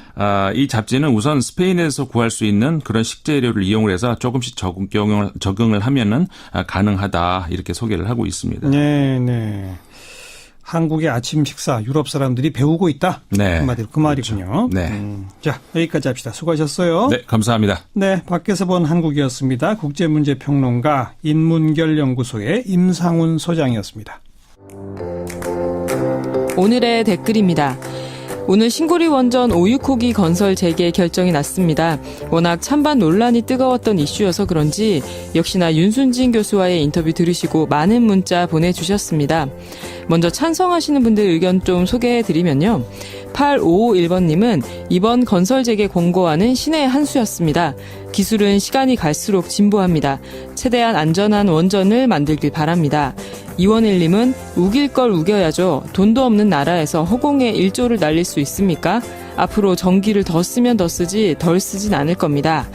이 잡지는 우선 스페인에서 구할 수 있는 그런 식재료를 이용을 해서 조금씩 적응을 하면은 가능하다 이렇게 소개를 하고 있습니다. 네, 네. 한국의 아침 식사 유럽 사람들이 배우고 있다. 네. 한마디로 그 말이군요. 네. 자, 여기까지 합시다. 수고하셨어요. 네, 감사합니다. 네, 밖에서 본 한국이었습니다. 국제문제평론가 인문결연구소의 임상훈 소장이었습니다. 오늘의 댓글입니다. 오늘 신고리 원전 오유코기 건설 재개 결정이 났습니다. 워낙 찬반 논란이 뜨거웠던 이슈여서 그런지 역시나 윤순진 교수와의 인터뷰 들으시고 많은 문자 보내주셨습니다. 먼저 찬성하시는 분들 의견 좀 소개해드리면요. 8551번님은 이번 건설 재개 권고안은 신의 한 수였습니다. 기술은 시간이 갈수록 진보합니다. 최대한 안전한 원전을 만들길 바랍니다. 이원일님은 우길 걸 우겨야죠. 돈도 없는 나라에서 허공에 1조를 날릴 수 있습니까? 앞으로 전기를 더 쓰면 더 쓰지 덜 쓰진 않을 겁니다.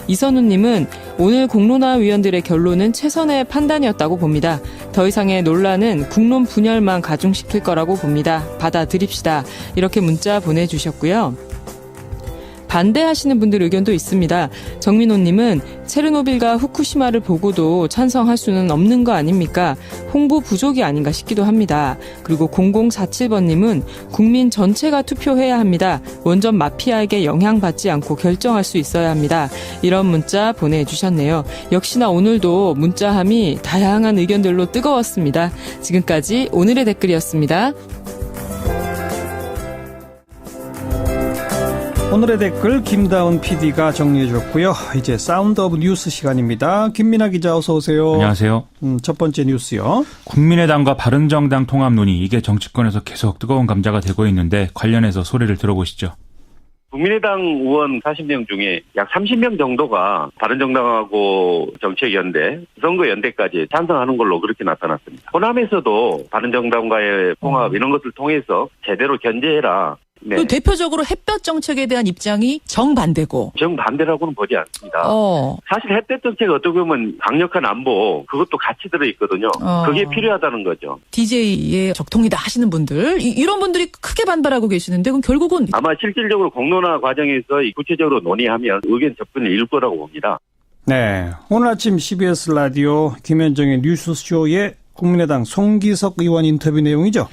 이선우님은 오늘 공론화 위원들의 결론은 최선의 판단이었다고 봅니다. 더 이상의 논란은 국론 분열만 가중시킬 거라고 봅니다. 받아들입시다. 이렇게 문자 보내주셨고요. 반대하시는 분들 의견도 있습니다. 정민호님은 체르노빌과 후쿠시마를 보고도 찬성할 수는 없는 거 아닙니까? 홍보 부족이 아닌가 싶기도 합니다. 그리고 0047번님은 국민 전체가 투표해야 합니다. 원전 마피아에게 영향받지 않고 결정할 수 있어야 합니다. 이런 문자 보내주셨네요. 역시나 오늘도 문자함이 다양한 의견들로 뜨거웠습니다. 지금까지 오늘의 댓글이었습니다. 오늘의 댓글 김다운 PD가 정리해 줬고요. 이제 사운드 오브 뉴스 시간입니다. 김민아 기자 어서 오세요. 안녕하세요. 첫 번째 뉴스요. 국민의당과 바른정당 통합 논의 이게 정치권에서 계속 뜨거운 감자가 되고 있는데 관련해서 소리를 들어보시죠. 국민의당 의원 40명 중에 약 30명 정도가 바른정당하고 정책연대, 선거연대까지 찬성하는 걸로 그렇게 나타났습니다. 호남에서도 바른정당과의 통합 이런 것을 통해서 제대로 견제해라. 네. 대표적으로 햇볕 정책에 대한 입장이 정반대고. 정반대라고는 보지 않습니다. 사실 햇볕 정책 어떻게 보면 강력한 안보 그것도 같이 들어있거든요. 그게 필요하다는 거죠. DJ의 적통이다 하시는 분들 이런 분들이 크게 반발하고 계시는데 그럼 결국은 아마 실질적으로 공론화 과정에서 구체적으로 논의하면 의견 접근을 이룰 거라고 봅니다. 네, 오늘 아침 CBS 라디오 김현정의 뉴스쇼에 국민의당 송기석 의원 인터뷰 내용이죠.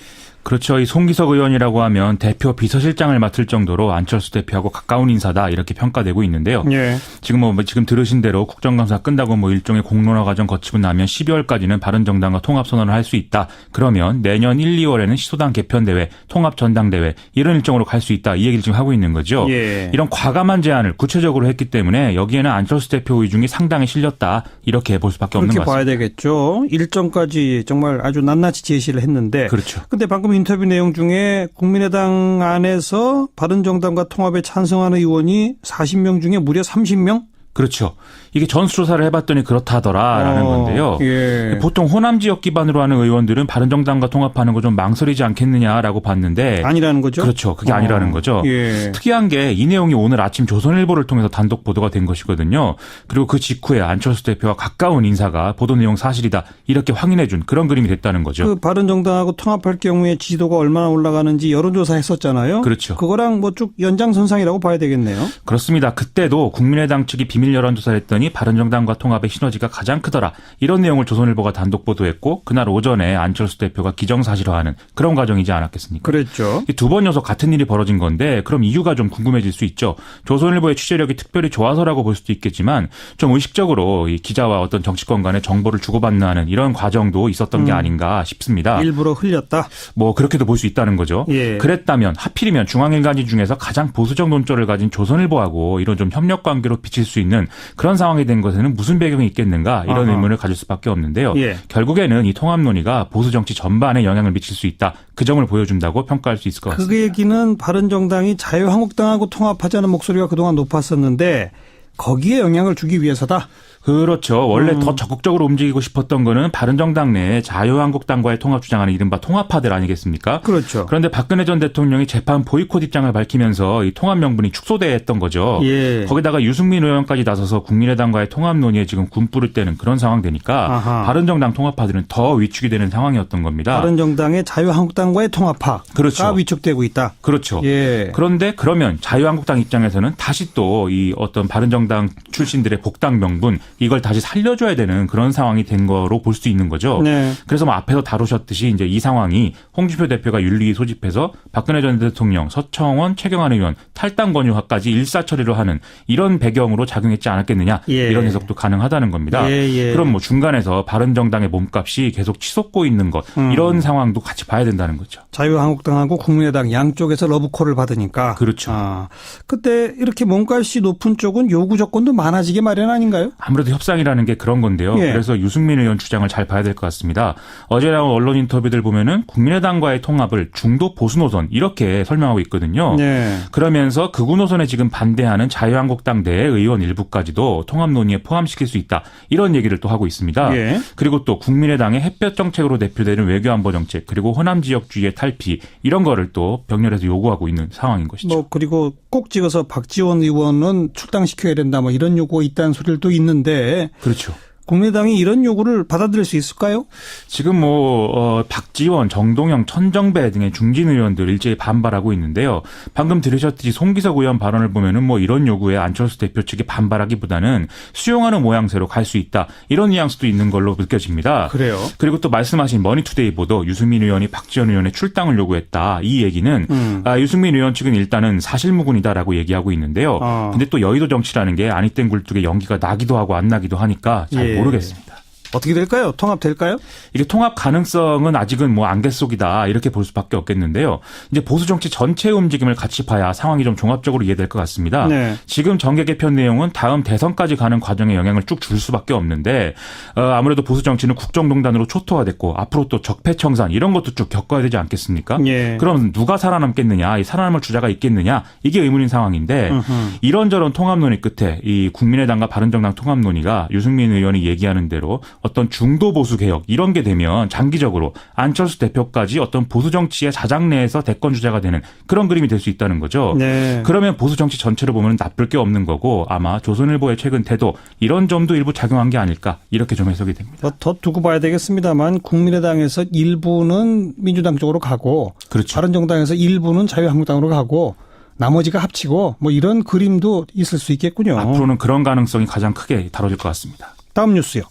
그렇죠. 이 송기석 의원이라고 하면 대표 비서실장을 맡을 정도로 안철수 대표하고 가까운 인사다 이렇게 평가되고 있는데요. 예. 지금 들으신 대로 국정감사 끝나고 뭐 일종의 공론화 과정 거치고 나면 12월까지는 바른정당과 통합선언을 할 수 있다. 그러면 내년 1, 2월에는 시소당 개편대회, 통합전당대회 이런 일정으로 갈 수 있다. 이 얘기를 지금 하고 있는 거죠. 예. 이런 과감한 제안을 구체적으로 했기 때문에 여기에는 안철수 대표 의중이 상당히 실렸다. 이렇게 볼 수밖에 없는 것 그렇게 같습니다. 봐야 되겠죠. 일정까지 정말 아주 낱낱이 제시를 했는데. 그렇죠. 근데 방금 인터뷰 내용 중에 국민의당 안에서 바른정당과 통합에 찬성하는 의원이 40명 중에 무려 30명? 그렇죠. 이게 전수조사를 해봤더니 그렇다더라라는 건데요. 예. 보통 호남 지역 기반으로 하는 의원들은 바른정당과 통합하는 거 좀 망설이지 않겠느냐라고 봤는데 아니라는 거죠? 그렇죠. 그게 아니라는 거죠. 예. 특이한 게 이 내용이 오늘 아침 조선일보를 통해서 단독 보도가 된 것이거든요. 그리고 그 직후에 안철수 대표와 가까운 인사가 보도 내용 사실이다 이렇게 확인해 준 그런 그림이 됐다는 거죠. 그 바른정당하고 통합할 경우에 지지도가 얼마나 올라가는지 여론조사 했었잖아요. 그렇죠. 그거랑 뭐 쭉 연장선상이라고 봐야 되겠네요. 그렇습니다. 그때도 국민의당 측이 비밀 여론조사를 했더니 바른정당과 통합의 시너지가 가장 크더라. 이런 내용을 조선일보가 단독 보도했고 그날 오전에 안철수 대표가 기정사실화하는 그런 과정이지 않았겠습니까? 그랬죠. 두 번 연속 같은 일이 벌어진 건데 그럼 이유가 좀 궁금해질 수 있죠. 조선일보의 취재력이 특별히 좋아서라고 볼 수도 있겠지만 좀 의식적으로 이 기자와 어떤 정치권 간의 정보를 주고받는 하는 이런 과정도 있었던 게 아닌가 싶습니다. 일부러 흘렸다. 뭐 그렇게도 볼 수 있다는 거죠. 예. 그랬다면 하필이면 중앙일간지 중에서 가장 보수적 논조를 가진 조선일보하고 이런 좀 협력 관계로 비칠 수 있는 그런 상황이 된 것에는 무슨 배경이 있겠는가 이런 의문을 가질 수밖에 없는데요. 예. 결국에는 이 통합 논의가 보수 정치 전반에 영향을 미칠 수 있다. 그 점을 보여준다고 평가할 수 있을 것 같습니다. 그 얘기는 바른정당이 자유한국당하고 통합하자는 목소리가 그동안 높았었는데 거기에 영향을 주기 위해서다. 그렇죠. 원래 더 적극적으로 움직이고 싶었던 거는 바른정당 내에 자유한국당과의 통합 주장하는 이른바 통합파들 아니겠습니까? 그렇죠. 그런데 박근혜 전 대통령이 재판 보이콧 입장을 밝히면서 이 통합 명분이 축소됐던 거죠. 예. 거기다가 유승민 의원까지 나서서 국민의당과의 통합 논의에 지금 군불을 떼는 그런 상황 되니까 아하. 바른정당 통합파들은 더 위축이 되는 상황이었던 겁니다. 바른정당의 자유한국당과의 통합파가 그렇죠. 위축되고 있다. 그렇죠. 예. 그런데 그러면 자유한국당 입장에서는 다시 또 이 어떤 바른정당 출신들의 복당 명분 이걸 다시 살려줘야 되는 그런 상황이 된 거로 볼 수 있는 거죠. 네. 그래서 뭐 앞에서 다루셨듯이 이제 이 상황이 홍준표 대표가 윤리위 소집해서 박근혜 전 대통령, 서청원, 최경환 의원 탈당 권유화까지 일사처리로 하는 이런 배경으로 작용했지 않았겠느냐 예. 이런 해석도 가능하다는 겁니다. 예. 그럼 뭐 중간에서 바른정당의 몸값이 계속 치솟고 있는 것 이런 상황도 같이 봐야 된다는 거죠. 자유한국당하고 국민의당 양쪽에서 러브콜을 받으니까. 그렇죠. 그때 이렇게 몸값이 높은 쪽은 요구 조건도 많아지게 마련 아닌가요? 아무래도 협상이라는 게 그런 건데요. 예. 그래서 유승민 의원 주장을 잘 봐야 될 것 같습니다. 어제 나온 언론 인터뷰들 보면은 국민의당과의 통합을 중도 보수 노선 이렇게 설명하고 있거든요. 네. 그러면서 극우 노선에 지금 반대하는 자유한국당 내 의원 일부까지도 통합 논의에 포함시킬 수 있다. 이런 얘기를 또 하고 있습니다. 예. 그리고 또 국민의당의 햇볕 정책으로 대표되는 외교안보 정책 그리고 호남 지역주의의 탈피 이런 거를 또 병렬해서 요구하고 있는 상황인 것이죠. 뭐 그리고 꼭 찍어서 박지원 의원은 출당시켜야 된다 뭐 이런 요구가 있다는 소리를 또 있는데 그렇죠. 국민의당이 이런 요구를 받아들일 수 있을까요? 지금 박지원, 정동영, 천정배 등의 중진 의원들 일제히 반발하고 있는데요. 방금 들으셨듯이 송기석 의원 발언을 보면은 뭐 이런 요구에 안철수 대표 측이 반발하기보다는 수용하는 모양새로 갈 수 있다. 이런 뉘앙스도 있는 걸로 느껴집니다. 그래요. 그리고 또 말씀하신 머니투데이 보도 유승민 의원이 박지원 의원의 출당을 요구했다. 이 얘기는 유승민 의원 측은 일단은 사실무근이다라고 얘기하고 있는데요. 근데 또 여의도 정치라는 게 아니땐 굴뚝에 연기가 나기도 하고 안 나기도 하니까 잘 모르겠습니다. 어떻게 될까요? 통합될까요? 이게 통합 가능성은 아직은 뭐 안개 속이다 이렇게 볼 수밖에 없겠는데요. 이제 보수 정치 전체의 움직임을 같이 봐야 상황이 좀 종합적으로 이해될 것 같습니다. 네. 지금 정계 개편 내용은 다음 대선까지 가는 과정에 영향을 쭉 줄 수밖에 없는데 아무래도 보수 정치는 국정농단으로 초토화됐고 앞으로 또 적폐청산 이런 것도 쭉 겪어야 되지 않겠습니까? 예. 그럼 누가 살아남겠느냐, 이 살아남을 주자가 있겠느냐 이게 의문인 상황인데 이런저런 통합 논의 끝에 이 국민의당과 바른정당 통합 논의가 유승민 의원이 얘기하는 대로 어떤 중도 보수 개혁 이런 게 되면 장기적으로 안철수 대표까지 어떤 보수 정치의 자장 내에서 대권 주자가 되는 그런 그림이 될 수 있다는 거죠. 네. 그러면 보수 정치 전체로 보면 나쁠 게 없는 거고 아마 조선일보의 최근 태도 이런 점도 일부 작용한 게 아닐까 이렇게 좀 해석이 됩니다. 더 두고 봐야 되겠습니다만 국민의당에서 일부는 민주당 쪽으로 가고 그렇죠. 바른정당에서 일부는 자유한국당으로 가고 나머지가 합치고 뭐 이런 그림도 있을 수 있겠군요. 앞으로는 그런 가능성이 가장 크게 다뤄질 것 같습니다. 다음 뉴스요.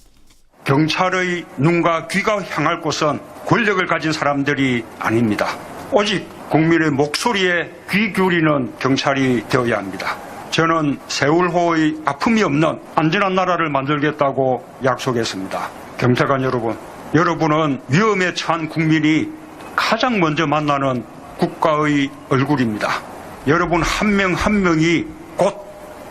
경찰의 눈과 귀가 향할 곳은 권력을 가진 사람들이 아닙니다. 오직 국민의 목소리에 귀 기울이는 경찰이 되어야 합니다. 저는 세월호의 아픔이 없는 안전한 나라를 만들겠다고 약속했습니다. 경찰관 여러분, 여러분은 위험에 처한 국민이 가장 먼저 만나는 국가의 얼굴입니다. 여러분 한 명 한 명이 곧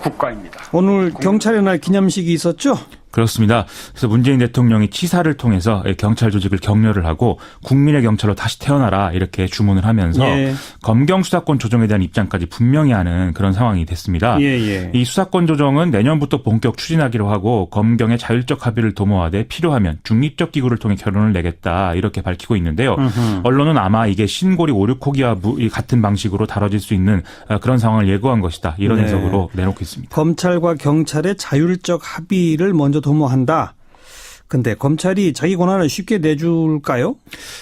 국가입니다. 오늘 경찰의 날 기념식이 있었죠? 그렇습니다. 그래서 문재인 대통령이 치사를 통해서 경찰 조직을 격려를 하고 국민의 경찰로 다시 태어나라 이렇게 주문을 하면서 예. 검경 수사권 조정에 대한 입장까지 분명히 하는 그런 상황이 됐습니다. 예. 이 수사권 조정은 내년부터 본격 추진하기로 하고 검경의 자율적 합의를 도모하되 필요하면 중립적 기구를 통해 결론을 내겠다 이렇게 밝히고 있는데요. 언론은 아마 이게 신고리 5, 6호기와 같은 방식으로 다뤄질 수 있는 그런 상황을 예고한 것이다. 이런 네. 해석으로 내놓고 있습니다. 검찰과 경찰의 자율적 합의를 먼저 도모한다. 근데 검찰이 자기 권한을 쉽게 내줄까요?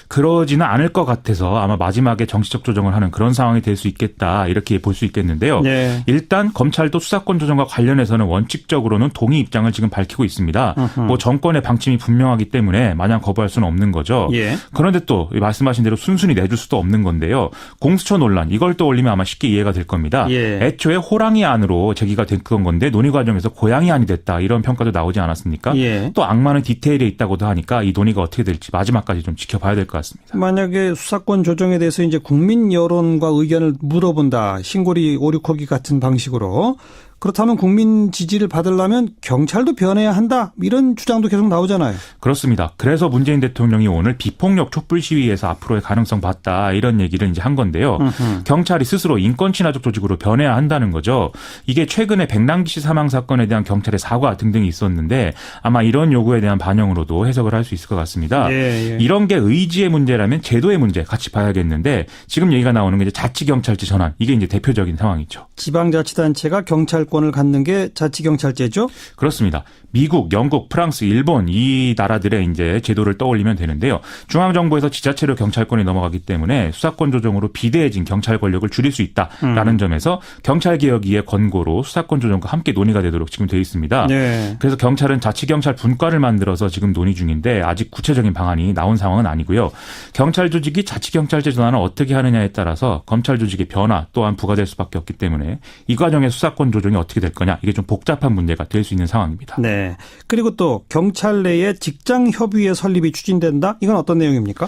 그러지는 않을 것 같아서 아마 마지막에 정치적 조정을 하는 그런 상황이 될 수 있겠다 이렇게 볼 수 있겠는데요. 네. 일단 검찰도 수사권 조정과 관련해서는 원칙적으로는 동의 입장을 지금 밝히고 있습니다. 뭐 정권의 방침이 분명하기 때문에 마냥 거부할 수는 없는 거죠. 예. 그런데 또 말씀하신 대로 순순히 내줄 수도 없는 건데요. 공수처 논란 이걸 떠올리면 아마 쉽게 이해가 될 겁니다. 예. 애초에 호랑이 안으로 제기가 됐던 건데 논의 과정에서 고양이 안이 됐다 이런 평가도 나오지 않았습니까? 예. 또 악마는 디테일에 있다고도 하니까 이 논의가 어떻게 될지 마지막까지 좀 지켜봐야 될 것 같습니다. 만약에 수사권 조정에 대해서 이제 국민 여론과 의견을 물어본다. 신고리 5, 6호기 같은 방식으로. 그렇다면 국민 지지를 받으려면 경찰도 변해야 한다. 이런 주장도 계속 나오잖아요. 그렇습니다. 그래서 문재인 대통령이 오늘 비폭력 촛불 시위에서 앞으로의 가능성 봤다. 이런 얘기를 이제 한 건데요. 경찰이 스스로 인권 친화적 조직으로 변해야 한다는 거죠. 이게 최근에 백남기 씨 사망 사건에 대한 경찰의 사과 등등이 있었는데 아마 이런 요구에 대한 반영으로도 해석을 할 수 있을 것 같습니다. 예. 이런 게 의지의 문제라면 제도의 문제 같이 봐야겠는데 지금 얘기가 나오는 게 이제 자치경찰제 전환. 이게 이제 대표적인 상황이죠. 지방자치단체가 경찰권을 갖는 게 자치경찰제죠? 그렇습니다. 미국, 영국, 프랑스, 일본 이 나라들의 이제 제도를 떠올리면 되는데요. 중앙정부에서 지자체로 경찰권이 넘어가기 때문에 수사권 조정으로 비대해진 경찰 권력을 줄일 수 있다라는 점에서 경찰개혁위의 권고로 수사권 조정과 함께 논의가 되도록 지금 되어 있습니다. 네. 그래서 경찰은 자치경찰 분과를 만들어서 지금 논의 중인데 아직 구체적인 방안이 나온 상황은 아니고요. 경찰 조직이 자치경찰제 전환을 어떻게 하느냐에 따라서 검찰 조직의 변화 또한 부과될 수밖에 없기 때문에 이 과정의 수사권 조정이 어떻게 될 거냐 이게 좀 복잡한 문제가 될 수 있는 상황입니다. 네. 그리고 또 경찰 내에 직장협의회 설립이 추진된다? 이건 어떤 내용입니까?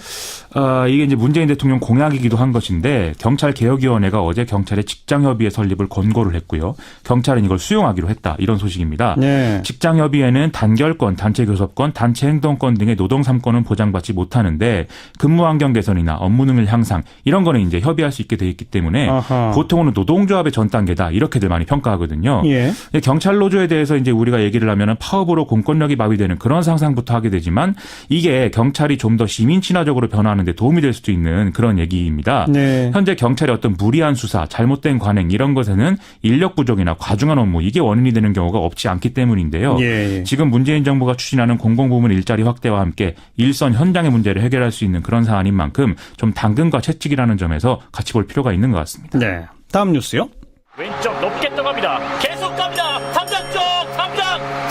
이게 이제 문재인 대통령 공약이기도 한 것인데 경찰개혁위원회가 어제 경찰의 직장협의회 설립을 권고를 했고요. 경찰은 이걸 수용하기로 했다. 이런 소식입니다. 네. 직장협의회는 단결권, 단체교섭권, 단체행동권 등의 노동 3권은 보장받지 못하는데 근무환경 개선이나 업무 능률 향상 이런 거는 이제 협의할 수 있게 돼 있기 때문에 아하. 보통은 노동조합의 전 단계다 이렇게들 많이 평가하거든요. 예. 경찰 노조에 대해서 이제 우리가 얘기를 하면은 파업으로 공권력이 마비되는 그런 상상부터 하게 되지만 이게 경찰이 좀 더 시민 친화적으로 변화하는 데 도움이 될 수도 있는 그런 얘기입니다. 네. 현재 경찰의 어떤 무리한 수사, 잘못된 관행 이런 것에는 인력 부족이나 과중한 업무 이게 원인이 되는 경우가 없지 않기 때문인데요. 예. 지금 문재인 정부가 추진하는 공공부문 일자리 확대와 함께 일선 현장의 문제를 해결할 수 있는 그런 사안인 만큼 좀 당근과 채찍이라는 점에서 같이 볼 필요가 있는 것 같습니다. 네. 다음 뉴스요. 왼쪽 높게 떠갑니다. 계속 갑니다. 탐장 쪽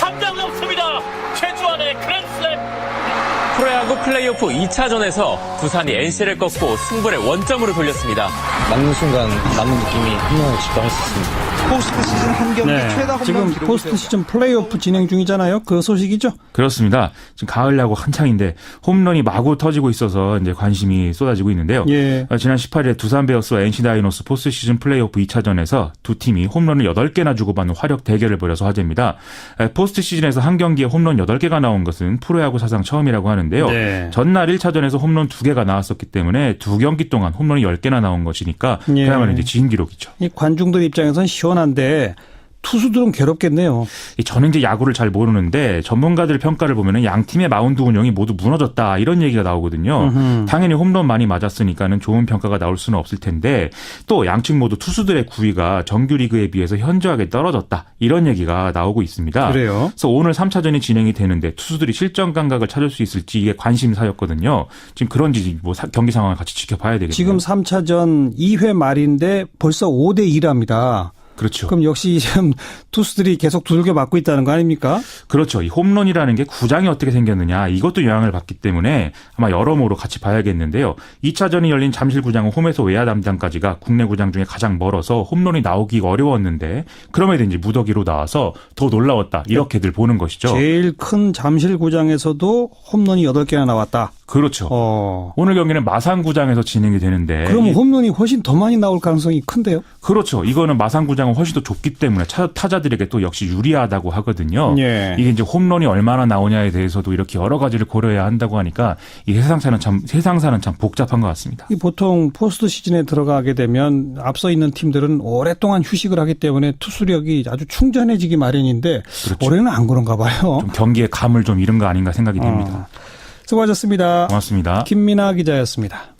탐장 넘습니다. 최주환의 그랜드슬램. 프로야구 플레이오프 2차전에서 두산이 NC를 꺾고 승부를 원점으로 돌렸습니다. 맞는 순간 남은 느낌이 홈런을 직감할 수 있습니다. 포스트 시즌 한 경기 최다 홈런 지금 기록이 포스트 시즌 플레이오프 진행 중이잖아요. 그 소식이죠? 그렇습니다. 지금 가을 야구 한창인데 홈런이 마구 터지고 있어서 이제 관심이 쏟아지고 있는데요. 예. 지난 18일에 두산 베어스와 NC 다이노스 포스트 시즌 플레이오프 2차전에서 두 팀이 홈런을 8개나 주고받는 화력 대결을 벌여서 화제입니다. 포스트 시즌에서 한 경기에 홈런 8개가 나온 것은 프로야구 사상 처음이라고 하는데요. 네. 전날 1차전에서 홈런 2개가 나왔었기 때문에 두 경기 동안 홈런이 10개나 나온 것이니까 예. 그야말로 이제 지인 기록이죠. 이 관중들 입장에선 시원한데 투수들은 괴롭겠네요. 저는 이제 야구를 잘 모르는데 전문가들 평가를 보면은 양 팀의 마운드 운영이 모두 무너졌다 이런 얘기가 나오거든요. 당연히 홈런 많이 맞았으니까는 좋은 평가가 나올 수는 없을 텐데 또 양측 모두 투수들의 구위가 정규 리그에 비해서 현저하게 떨어졌다 이런 얘기가 나오고 있습니다. 그래요? 그래서 오늘 3차전이 진행이 되는데 투수들이 실전 감각을 찾을 수 있을지 이게 관심사였거든요. 지금 그런지 뭐 경기 상황을 같이 지켜봐야 되겠네요. 지금 3차전 2회 말인데 벌써 5대 2랍니다. 그렇죠. 그럼 역시 지금 투수들이 계속 두들겨 맞고 있다는 거 아닙니까? 그렇죠. 이 홈런이라는 게 구장이 어떻게 생겼느냐 이것도 영향을 받기 때문에 아마 여러모로 같이 봐야겠는데요. 2차전이 열린 잠실구장은 홈에서 외야 담장까지가 국내 구장 중에 가장 멀어서 홈런이 나오기가 어려웠는데 그럼에도 이제 무더기로 나와서 더 놀라웠다. 이렇게들 보는 것이죠. 제일 큰 잠실구장에서도 홈런이 8개나 나왔다. 그렇죠. 오늘 경기는 마산구장에서 진행이 되는데. 그럼 홈런이 훨씬 더 많이 나올 가능성이 큰데요? 그렇죠. 이거는 마산구장은 훨씬 더 좁기 때문에 타자들에게 또 역시 유리하다고 하거든요. 예. 이게 이제 홈런이 얼마나 나오냐에 대해서도 이렇게 여러 가지를 고려해야 한다고 하니까 이 세상사는 참 복잡한 것 같습니다. 보통 포스트 시즌에 들어가게 되면 앞서 있는 팀들은 오랫동안 휴식을 하기 때문에 투수력이 아주 충전해지기 마련인데 그렇죠. 올해는 안 그런가 봐요. 좀 경기의 감을 좀 잃은 거 아닌가 생각이 됩니다. 수고하셨습니다. 고맙습니다. 김민아 기자였습니다.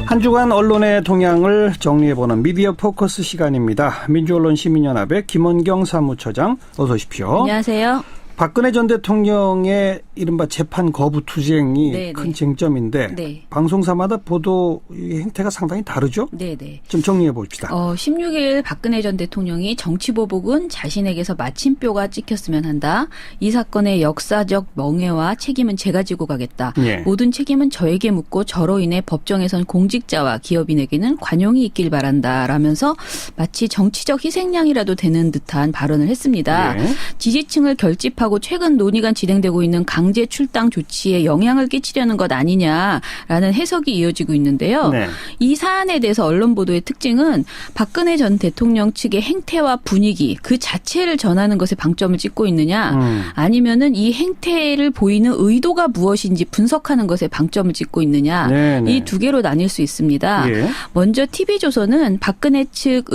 한 주간 언론의 동향을 정리해보는 미디어 포커스 시간입니다. 민주언론 시민연합의 김원경 사무처장 어서 오십시오. 안녕하세요. 박근혜 전 대통령의 이른바 재판 거부 투쟁이 큰 쟁점인데 방송사마다 보도 행태가 상당히 다르죠? 네네. 좀 정리해 봅시다. 16일 박근혜 전 대통령이 정치보복은 자신에게서 마침표가 찍혔으면 한다. 이 사건의 역사적 명예와 책임은 제가 지고 가겠다. 예. 모든 책임은 저에게 묻고 저로 인해 법정에선 공직자와 기업인에게는 관용이 있길 바란다. 라면서 마치 정치적 희생양이라도 되는 듯한 발언을 했습니다. 예. 지지층을 결집하고 최근 논의가 진행되고 있는 강제 출당 조치에 영향을 끼치려는 것 아니냐라는 해석이 이어지고 있는데요. 네. 이 사안에 대해서 언론 보도의 특징은 박근혜 전 대통령 측의 행태와 분위기 그 자체를 전하는 것에 방점을 찍고 있느냐 아니면은 이 행태를 보이는 의도가 무엇인지 분석하는 것에 방점을 찍고 있느냐 이 두 개로 나뉠 수 있습니다. 예. 먼저 TV조선은 박근혜 측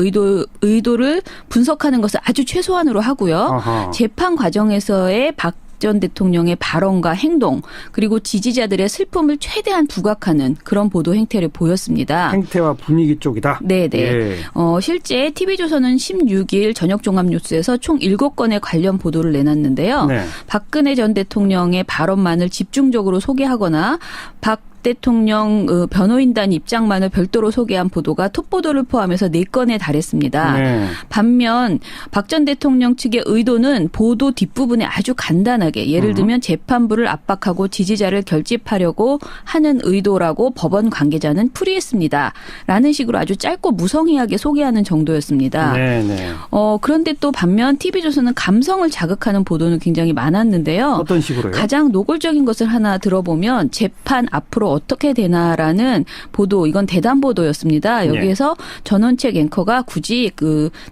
의도를 분석하는 것을 아주 최소한으로 하고요. 아하. 재판 과정에서의 박 전 대통령의 발언과 행동 그리고 지지자들의 슬픔을 최대한 부각하는 그런 보도 행태를 보였습니다. 행태와 분위기 쪽이다? 네네. 예. 실제 TV조선은 16일 저녁종합뉴스에서 총 7건의 관련 보도를 내놨는데요. 네. 박근혜 전 대통령의 발언만을 집중적으로 소개하거나 박 대통령 변호인단 입장만을 별도로 소개한 보도가 톱보도를 포함해서 4건에 달했습니다. 네. 반면 박 전 대통령 측의 의도는 보도 뒷부분에 아주 간단하게 예를 들면 재판부를 압박하고 지지자를 결집하려고 하는 의도라고 법원 관계자는 풀이했습니다. 라는 식으로 아주 짧고 무성의하게 소개하는 정도였습니다. 네네. 그런데 또 반면 TV조선은 감성을 자극하는 보도는 굉장히 많았는데요. 어떤 식으로요? 가장 노골적인 것을 하나 들어보면 재판 앞으로 어떻게 되나라는 보도, 이건 대담 보도였습니다. 여기에서 전원책 앵커가 굳이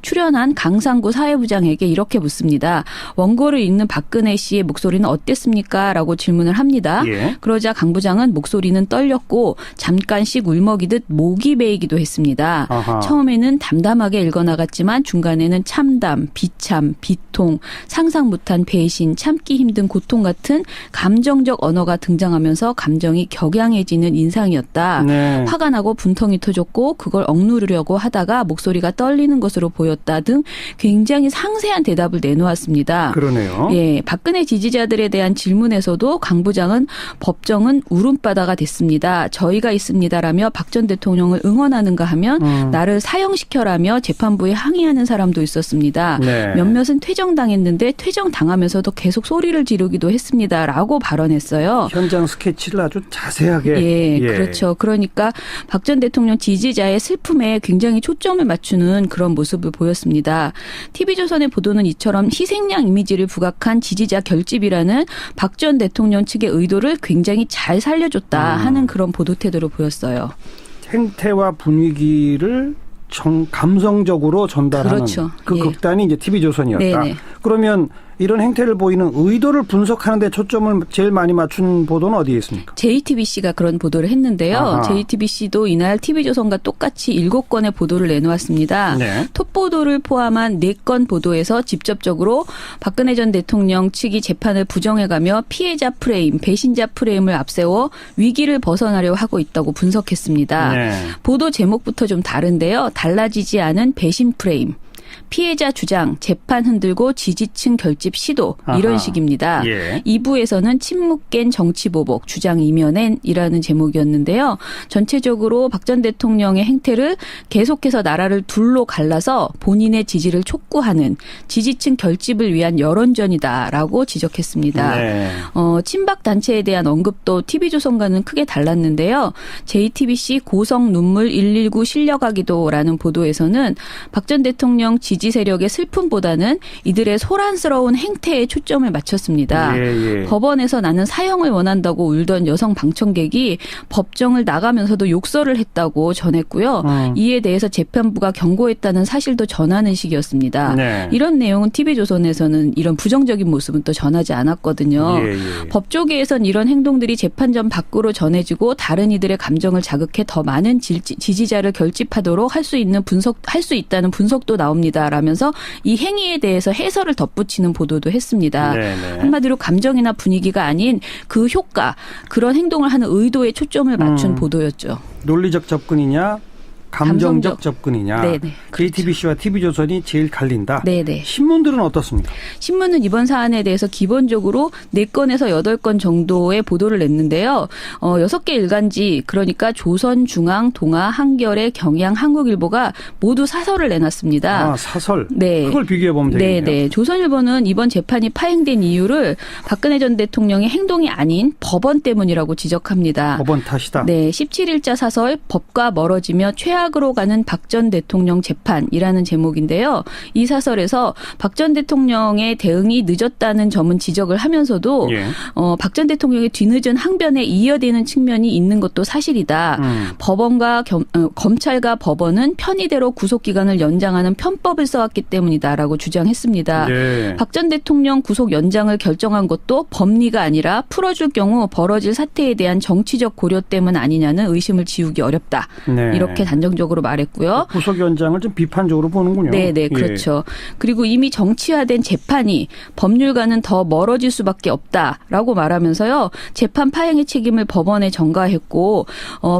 출연한 강상구 사회부장에게 이렇게 묻습니다. 원고를 읽는 박근혜 씨의 목소리는 어땠습니까? 라고 질문을 합니다. 예. 그러자 강 부장은 목소리는 떨렸고 잠깐씩 울먹이듯 목이 베이기도 했습니다. 아하. 처음에는 담담하게 읽어나갔지만 중간에는 참담, 비참, 비통, 상상 못한 배신, 참기 힘든 고통 같은 감정적 언어가 등장하면서 감정이 격양해지는 인상이었다. 네. 화가 나고 분통이 터졌고 그걸 억누르려고 하다가 목소리가 떨리는 것으로 보였다 등 굉장히 상세한 대답을 내놓았습니다. 그러네요. 예, 박근혜 지지자들에 대한 질문에서도 강 부장은 법정은 울음바다가 됐습니다. 저희가 있습니다라며 박 전 대통령을 응원하는가 하면 나를 사형시켜라며 재판부에 항의하는 사람도 있었습니다. 네. 몇몇은 퇴정당했는데 퇴정당하면서도 계속 소리를 지르기도 했습니다라고 발언했어요. 현장 스케치를 아주 자세하게. 예, 그렇죠. 그러니까 박 전 대통령 지지자의 슬픔에 굉장히 초점을 맞추는 그런 모습을 보였습니다. TV조선의 보도는 이처럼 희생양 이미지를 부각한 지지자 결집이라는 박 전 대통령 측의 의도를 굉장히 잘 살려줬다 하는 그런 보도 태도로 보였어요. 행태와 분위기를 감성적으로 전달하는 그렇죠. 그 예. 극단이 이제 TV조선이었다. 네네. 그러면 이런 행태를 보이는 의도를 분석하는 데 초점을 제일 많이 맞춘 보도는 어디에 있습니까? JTBC가 그런 보도를 했는데요. 아하. JTBC도 이날 TV조선과 똑같이 7건의 보도를 내놓았습니다. 네. 톱보도를 포함한 4건 보도에서 직접적으로 박근혜 전 대통령 측이 재판을 부정해가며 피해자 프레임, 배신자 프레임을 앞세워 위기를 벗어나려 하고 있다고 분석했습니다. 네. 보도 제목부터 좀 다른데요. 달라지지 않은 배신 프레임. 피해자 주장, 재판 흔들고 지지층 결집 시도 이런 아하. 식입니다. 예. 2부에서는 침묵 깬 정치보복, 주장 이면엔이라는 제목이었는데요. 전체적으로 박 전 대통령의 행태를 계속해서 나라를 둘로 갈라서 본인의 지지를 촉구하는 지지층 결집을 위한 여론전이다라고 지적했습니다. 네. 친박 단체에 대한 언급도 TV조선과는 크게 달랐는데요. JTBC 고성 눈물 119 실려가기도라는 보도에서는 박 전 대통령 지지 세력의 슬픔보다는 이들의 소란스러운 행태에 초점을 맞췄습니다. 예. 법원에서 나는 사형을 원한다고 울던 여성 방청객이 법정을 나가면서도 욕설을 했다고 전했고요. 이에 대해서 재판부가 경고했다는 사실도 전하는 식이었습니다. 네. 이런 내용은 TV조선에서는 이런 부정적인 모습은 또 전하지 않았거든요. 예. 법조계에선 이런 행동들이 재판전 밖으로 전해지고 다른 이들의 감정을 자극해 더 많은 지지자를 결집하도록 할 수 있다는 분석도 나옵니다. 라면서 이 행위에 대해서 해설을 덧붙이는 보도도 했습니다. 네네. 한마디로 감정이나 분위기가 아닌 그 효과, 그런 행동을 하는 의도에 초점을 맞춘 보도였죠. 논리적 접근이냐? 감정적 접근이냐. 네네. JTBC와 TV조선이 제일 갈린다. 네네. 신문들은 어떻습니까? 신문은 이번 사안에 대해서 기본적으로 4건에서 8건 정도의 보도를 냈는데요. 6개 일간지, 그러니까 조선, 중앙, 동아, 한겨레, 경향, 한국일보가 모두 사설을 내놨습니다. 아, 사설. 네. 그걸 비교해보면 되겠네요. 네. 조선일보는 이번 재판이 파행된 이유를 박근혜 전 대통령의 행동이 아닌 법원 때문이라고 지적합니다. 법원 탓이다. 네. 17일자 사설 법과 멀어지며 최악으로 가는 박 전 대통령 재판이라는 제목인데요. 이 사설에서 박 전 대통령의 대응이 늦었다는 점은 지적을 하면서도 예. 박 전 대통령의 뒤늦은 항변에 이어되는 측면이 있는 것도 사실이다. 법원과 검찰과 법원은 편의대로 구속기간을 연장하는 편법을 써왔기 때문이다라고 주장했습니다. 예. 박 전 대통령 구속 연장을 결정한 것도 법리가 아니라 풀어줄 경우 벌어질 사태에 대한 정치적 고려 때문 아니냐는 의심을 지우기 어렵다. 네. 이렇게 단정적으로 말했고요. 구속 연장을 좀 비판적으로 보는군요. 네, 그렇죠. 그리고 이미 정치화된 재판이 법률과는 더 멀어질 수밖에 없다라고 말하면서요. 재판 파행의 책임을 법원에 전가했고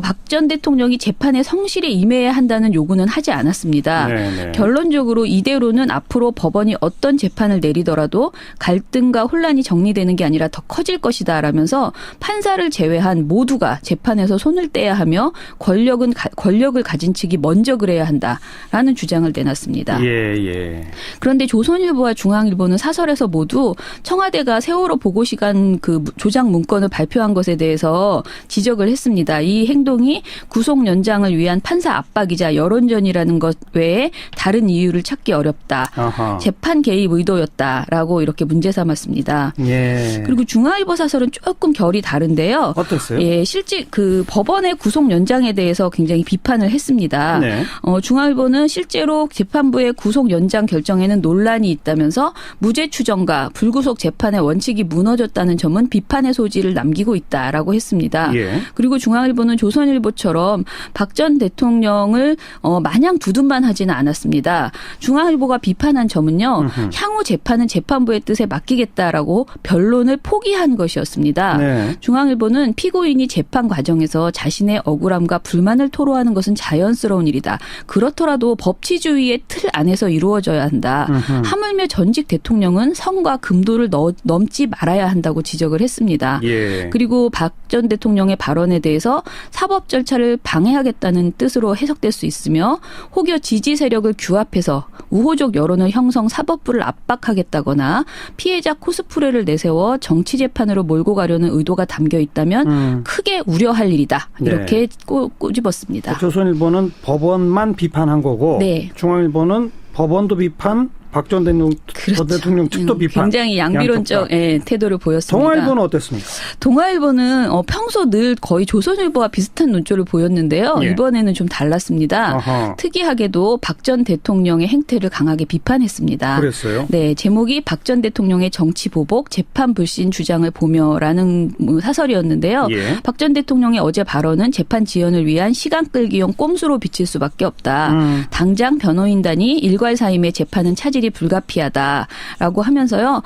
박 전 대통령이 재판에 성실히 임해야 한다는 요구는 하지 않았습니다. 네. 결론적으로 이대로는 앞으로 법원이 어떤 재판을 내리더라도 갈등과 혼란이 정리되는 게 아니라 더 커질 것이다라면서 판사를 제외한 모두가 재판에서 손을 떼야 하며 권력을 가진 측이 먼저 그래야 한다라는 주장을 내놨습니다. 예. 그런데 조선일보와 중앙일보는 사설에서 모두 청와대가 세월호 보고시간 그 조작 문건을 발표한 것에 대해서 지적을 했습니다. 이 행동이 구속 연장을 위한 판사 압박이자 여론전이라는 것 외에 다른 이유를 찾기 어렵다. 아하. 재판 개입 의도였다라고 이렇게 문제 삼았습니다. 예. 그리고 중앙일보 사설은 조금 결이 다른데요. 어땠어요? 예, 실제 그 법원의 구속 연장에 대해서 굉장히 비판을 했습니다. 네. 중앙일보는 실제로 재판부의 구속 연장 결정에는 논란이 있다면서 무죄 추정과 불구속 재판의 원칙이 무너졌다는 점은 비판의 소지를 남기고 있다라고 했습니다. 예. 그리고 중앙일보는 조선일보처럼 박 전 대통령을 마냥 두둔만 하지는 않았습니다. 중앙일보가 비판한 점은요. 향후 재판은 재판부의 뜻에 맡기겠다라고 변론을 포기한 것이었습니다. 네. 중앙일보는 피고인이 재판 과정에서 자신의 억울함과 불만을 토로하는 것은 자연스러운 일이다. 그렇더라도 법치주의의 틀 안에서 이루어져야 한다. 하물며 전직 대통령은 성과 금도를 넘지 말아야 한다고 지적을 했습니다. 예. 그리고 박 전 대통령의 발언에 대해서 사법 절차를 방해하겠다는 뜻으로 해석될 수 있으며 혹여 지지 세력을 규합해서 우호적 여론을 형성 사법부를 압박하겠다거나 피해자 코스프레를 내세워 정치 재판으로 몰고 가려는 의도가 담겨 있다면 크게 우려할 일이다. 이렇게 꼬집었습니다. 조선일보는 법원만 비판한 거고 네. 중앙일보는 법원도 비판, 박 전 대통령 측도 비판. 굉장히 양비론적 태도를 보였습니다. 동아일보는 어땠습니까? 동아일보는 평소 늘 거의 조선일보와 비슷한 논조를 보였는데요. 예. 이번에는 좀 달랐습니다. 아하. 특이하게도 박 전 대통령의 행태를 강하게 비판했습니다. 그랬어요? 네, 제목이 박 전 대통령의 정치 보복, 재판 불신 주장을 보며라는 사설이었는데요. 예. 박 전 대통령의 어제 발언은 재판 지연을 위한 시간 끌기용 꼼수로 비칠 수밖에 없다. 당장 변호인단이 일괄 사임의 재판은 차질이 재판이 불가피하다라고 하면서요.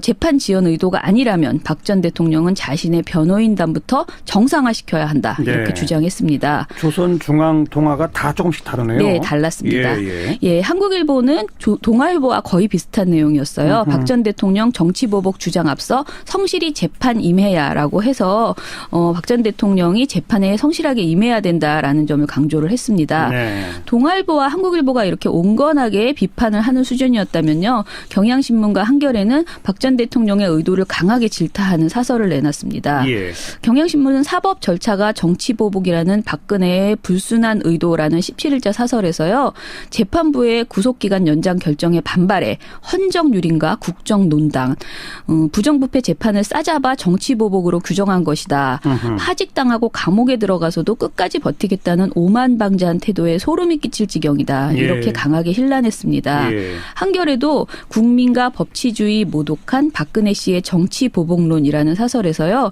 재판 지연 의도가 아니라면 박 전 대통령은 자신의 변호인단부터 정상화시켜야 한다. 이렇게 네. 주장했습니다. 조선중앙통화가 다 조금씩 다르네요. 네, 달랐습니다. 예. 한국일보는 동아일보와 거의 비슷한 내용이었어요. 박 전 대통령 정치보복 주장 앞서 성실히 재판 임해야라고 해서 박 전 대통령이 재판에 성실하게 임해야 된다라는 점을 강조를 했습니다. 네. 동아일보와 한국일보가 이렇게 온건하게 비판을 하는 수준이었다면요. 경향신문과 한겨레는 박 전 대통령의 의도를 강하게 질타하는 사설을 내놨습니다. 예. 경향신문은 사법 절차가 정치보복이라는 박근혜의 불순한 의도라는 17일자 사설에서요. 재판부의 구속기간 연장 결정에 반발해 헌정유린과 국정논당, 부정부패 재판을 싸잡아 정치보복으로 규정한 것이다. 파직당하고 감옥에 들어가서도 끝까지 버티겠다는 오만방자한 태도에 소름이 끼칠 지경이다. 이렇게 예. 강하게 힐난했습니다. 예. 한겨레도 국민과 법치주의 모독한 박근혜 씨의 정치보복론이라는 사설에서요.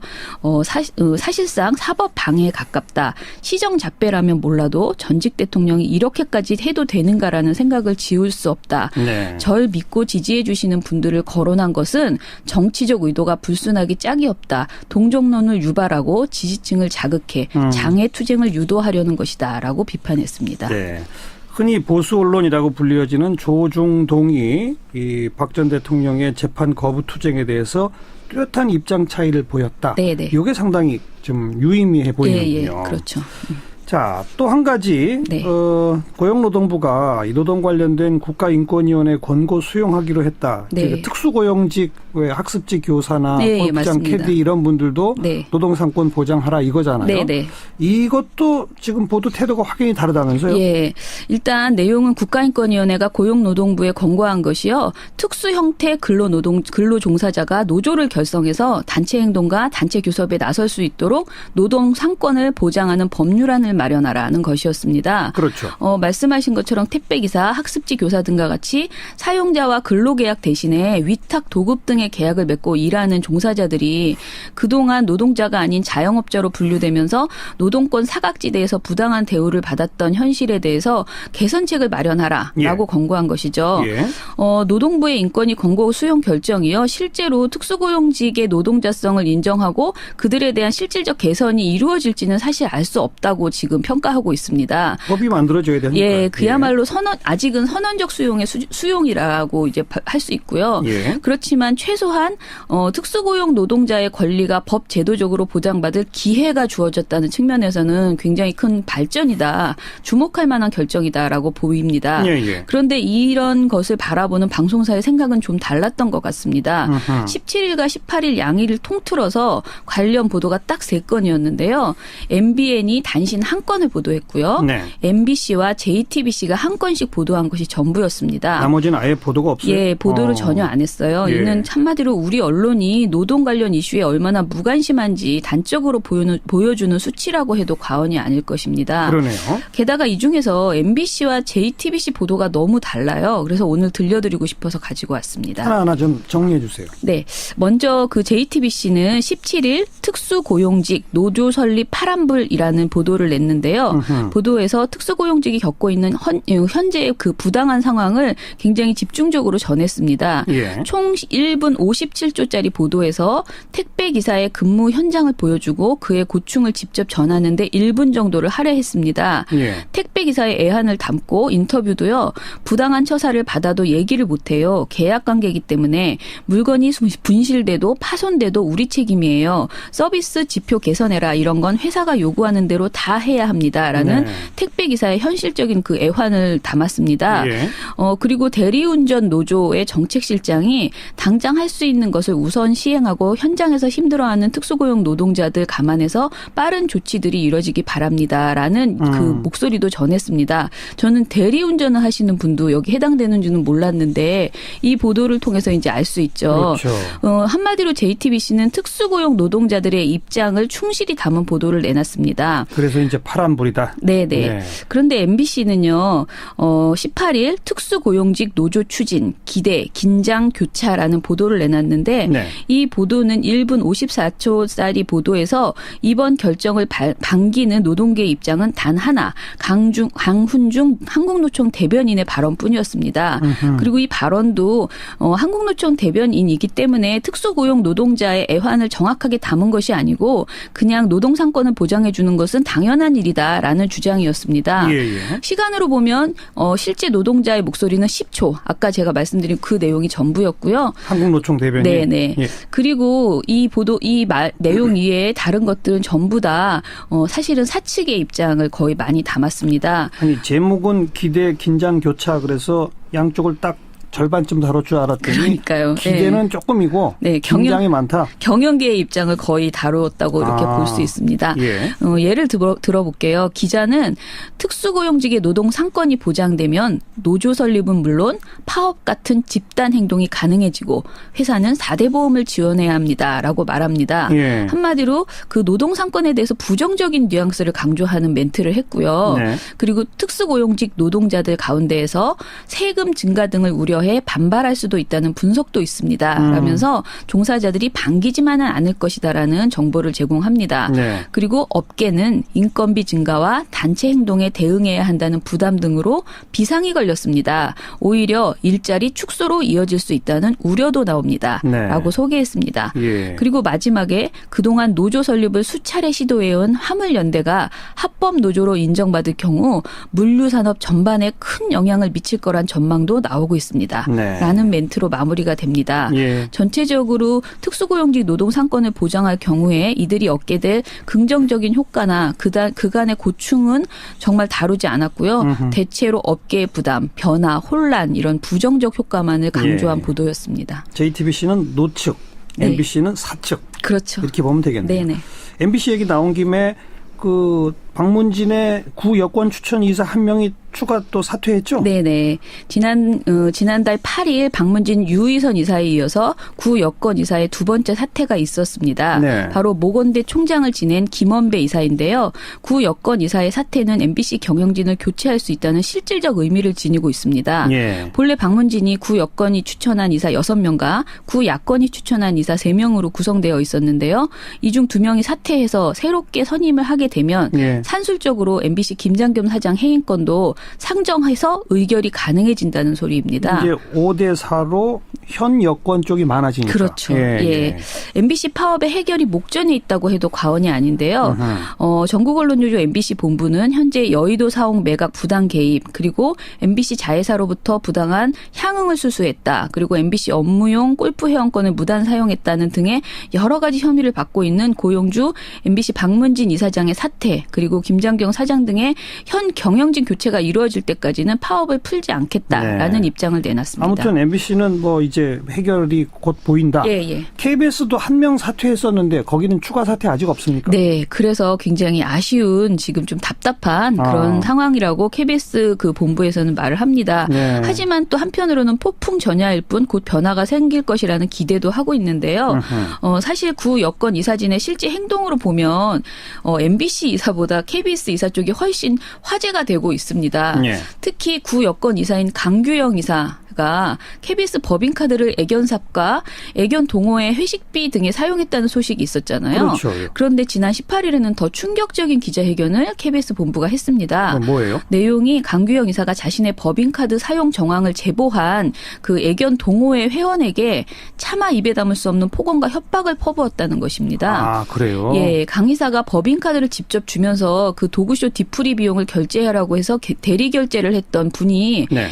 사실상 사법 방해에 가깝다. 시정잡배라면 몰라도 전직 대통령이 이렇게까지 해도 되는가라는 생각을 지울 수 없다. 네. 절 믿고 지지해 주시는 분들을 거론한 것은 정치적 의도가 불순하기 짝이 없다. 동정론을 유발하고 지지층을 자극해 장애 투쟁을 유도하려는 것이다. 라고 비판했습니다. 네. 흔히 보수 언론이라고 불리어지는 조중동이 이 박 전 대통령의 재판 거부 투쟁에 대해서 뚜렷한 입장 차이를 보였다. 네네. 이게 상당히 좀 유의미해 보이는군요. 예, 그렇죠. 자, 또 한 가지 네. 고용노동부가 이 노동 관련된 국가인권위원회 권고 수용하기로 했다. 네. 그러니까 특수고용직 학습지 교사나 네, 골프장 맞습니다. 캐디 이런 분들도 네. 노동상권 보장하라 이거잖아요. 네네. 이것도 지금 보도 태도가 확연히 다르다면서요? 예. 일단 내용은 국가인권위원회가 고용노동부에 권고한 것이요. 특수 형태 근로종사자가 노조를 결성해서 단체 행동과 단체 교섭에 나설 수 있도록 노동 상권을 보장하는 법률안을 마련하라는 것이었습니다. 그렇죠. 말씀하신 것처럼 택배기사, 학습지 교사 등과 같이 사용자와 근로계약 대신에 위탁, 도급 등의 계약을 맺고 일하는 종사자들이 그동안 노동자가 아닌 자영업자로 분류되면서 노동권 사각지대에서 부당한 대우를 받았던 현실에 대해서 개선책을 마련하라라고 권고한 것이죠. 예. 노동부의 인권위 권고 수용 결정이요. 실제로 특수고용직의 노동자성을 인정하고 그들에 대한 실질적 개선이 이루어질지는 사실 알 수 없다고 지금 평가하고 있습니다. 법이 만들어져야 되니까. 예, 그야말로 아직은 선언적 수용의 수용이라고 이제 할 수 있고요. 예. 그렇지만 최소한 특수고용 노동자의 권리가 법 제도적으로 보장받을 기회가 주어졌다는 측면에서는 굉장히 큰 발전이다. 주목할 만한 결정이다라고 보입니다. 예. 그런데 이런 것을 바라보는 방송사의 생각은 좀 달랐던 것 같습니다. 17일과 18일 양일을 통틀어서 관련 보도가 딱 3건이었는데요. MBN이 단신 한 건을 보도했고요. 네. MBC와 JTBC가 한 건씩 보도한 것이 전부였습니다. 나머지는 아예 보도가 없어요? 예, 보도를 전혀 안 했어요. 예. 이는 한마디로 우리 언론이 노동 관련 이슈에 얼마나 무관심한지 단적으로 보여주는 수치라고 해도 과언이 아닐 것입니다. 그러네요. 게다가 이 중에서 MBC와 JTBC 보도가 너무 달라요. 그래서 오늘 들려드리고 싶어서 가지고 왔습니다. 하나하나 좀 정리해 주세요. 네. 먼저 그 JTBC는 17일 특수고용직 노조 설립 파란불이라는 보도를 냈는데요. 보도에서 특수고용직이 겪고 있는 현재의 그 부당한 상황을 굉장히 집중적으로 전했습니다. 예. 총 1분 57초짜리 보도에서 택배기사의 근무 현장을 보여주고 그의 고충을 직접 전하는데 1분 정도를 할애했습니다. 예. 택배기사의 애한을 담고 인터뷰도요. 부당한 처사를 받아도 얘기를 못해요. 계약관계이기 때문에 물건이 분실돼도 파손돼도 우리 책임이에요. 서비스 지표 개선해라. 이런 건 회사가 요구하는 대로 다 해야 합니다라는 네. 택배기사의 현실적인 그 애환을 담았습니다. 예. 그리고 대리운전 노조의 정책실장이 당장 할 수 있는 것을 우선 시행하고 현장에서 힘들어하는 특수고용 노동자들 감안해서 빠른 조치들이 이뤄지기 바랍니다라는 그 목소리도 전했습니다. 저는 대리운전을 하시는 분도 여기 해당되는 줄은 몰랐는데 이 보도를 통해서 이제 알 수 있죠. 그렇죠. 한마디로 JTBC는 특수고용 노동자들의 입장을 충실히 담은 보도를 내놨습니다. 그래서 이제 파란불이다. 네네. 네. 그런데 MBC는요, 18일 특수고용직 노조 추진, 기대, 긴장, 교차라는 보도를 내놨는데 네. 이 보도는 1분 54초짜리 보도에서 이번 결정을 반기는 노동계 입장은 단 하나, 강훈중 한국노총 대변인의 발언뿐이었습니다. 그리고 이 발언도 한국노총 대변인이기 때문에 특수고용 노동자의 애환을 정확하게 담은 것이 아니고 그냥 노동상권을 보장해 주는 것은 당연한 일이다라는 주장이었습니다. 예. 시간으로 보면 실제 노동자의 목소리는 10초. 아까 제가 말씀드린 그 내용이 전부였고요. 한국노총 대변인. 네네. 예. 그리고 이 내용 이외에 다른 것들은 전부 다 사실은 사측의 입장을 거의 많이 담았습니다. 아니 제목은 기대, 긴장, 교차 그래서 양쪽을 딱 절반쯤 다룰 줄 알았더니 그러니까요. 기대는 네. 조금이고 네, 긴장이 많다. 경영계의 입장을 거의 다루었다고 이렇게 볼 수 있습니다. 예. 예를 들어볼게요. 기자는 특수고용직의 노동 상권이 보장되면 노조 설립은 물론 파업 같은 집단 행동이 가능해지고 회사는 4대 보험을 지원해야 합니다라고 말합니다. 예. 한마디로 그 노동 상권에 대해서 부정적인 뉘앙스를 강조하는 멘트를 했고요. 네. 그리고 특수고용직 노동자들 가운데에서 세금 증가 등을 우려해 반발할 수도 있다는 분석도 있습니다. 라면서 종사자들이 반기지만은 않을 것이다라는 정보를 제공합니다. 네. 그리고 업계는 인건비 증가와 단체 행동에 대응해야 한다는 부담 등으로 비상이 걸렸습니다. 오히려 일자리 축소로 이어질 수 있다는 우려도 나옵니다. 네. 라고 소개했습니다. 예. 그리고 마지막에 그동안 노조 설립을 수차례 시도해온 화물연대가 합법 노조로 인정받을 경우 물류산업 전반에 큰 영향을 미칠 거란 전망도 나오고 있습니다. 네. 라는 멘트로 마무리가 됩니다. 예. 전체적으로 특수고용직 노동 상권을 보장할 경우에 이들이 얻게 될 긍정적인 효과나 그간의 고충은 정말 다루지 않았고요. 대체로 업계의 부담, 변화, 혼란 이런 부정적 효과만을 강조한 보도였습니다. JTBC는 노측, 네. MBC는 사측. 그렇죠. 이렇게 보면 되겠네요. 네네. MBC 얘기 나온 김에 그 박문진의 구 여권 추천 이사 한 명이 추가 또 사퇴했죠? 네네. 지난달 8일 박문진 유의선 이사에 이어서 구 여권 이사의 두 번째 사퇴가 있었습니다. 네. 바로 모건대 총장을 지낸 김원배 이사인데요. 구 여권 이사의 사퇴는 MBC 경영진을 교체할 수 있다는 실질적 의미를 지니고 있습니다. 예. 본래 박문진이 구 여권이 추천한 이사 6명과 구 야권이 추천한 이사 3명으로 구성되어 있었는데요. 이 중 2명이 사퇴해서 새롭게 선임을 하게 되면 예. 산술적으로 MBC 김장겸 사장 해임권도 상정해서 의결이 가능해진다는 소리입니다. 이제 5대 4로 현 여권 쪽이 많아지니까. 그렇죠. 예. MBC 파업의 해결이 목전에 있다고 해도 과언이 아닌데요. 전국 언론노조 MBC 본부는 현재 여의도 사옥 매각 부당 개입 그리고 MBC 자회사로부터 부당한 향응을 수수했다. 그리고 MBC 업무용 골프 회원권을 무단 사용했다는 등의 여러 가지 혐의를 받고 있는 고용주 MBC 박문진 이사장의 사퇴 그리고 김장경 사장 등의 현 경영진 교체가 이루어질 때까지는 파업을 풀지 않겠다라는 입장을 내놨습니다. 아무튼 MBC는 뭐 이제 해결이 곧 보인다. 예. KBS도 한 명 사퇴했었는데 거기는 추가 사퇴 아직 없습니까? 네. 그래서 굉장히 아쉬운 지금 좀 답답한 그런 상황이라고 KBS 그 본부에서는 말을 합니다. 네. 하지만 또 한편으로는 폭풍 전야일 뿐 곧 변화가 생길 것이라는 기대도 하고 있는데요. 사실 구 여권 이사진의 실제 행동으로 보면 MBC 이사보다 KBS 이사 쪽이 훨씬 화제가 되고 있습니다. 예. 특히 구 여권 이사인 강규영 이사가 KBS 법인카드를 애견삽과 애견 동호회 회식비 등에 사용했다는 소식이 있었잖아요. 그렇죠. 예. 그런데 지난 18일에는 더 충격적인 기자회견을 KBS 본부가 했습니다. 뭐예요? 내용이 강규영 이사가 자신의 법인카드 사용 정황을 제보한 그 애견 동호회 회원에게 차마 입에 담을 수 없는 폭언과 협박을 퍼부었다는 것입니다. 아, 그래요? 예, 강 이사가 법인카드를 직접 주면서 그 도구쇼 뒤풀이 비용을 결제하라고 해서 대리 결제를 했던 분이 네.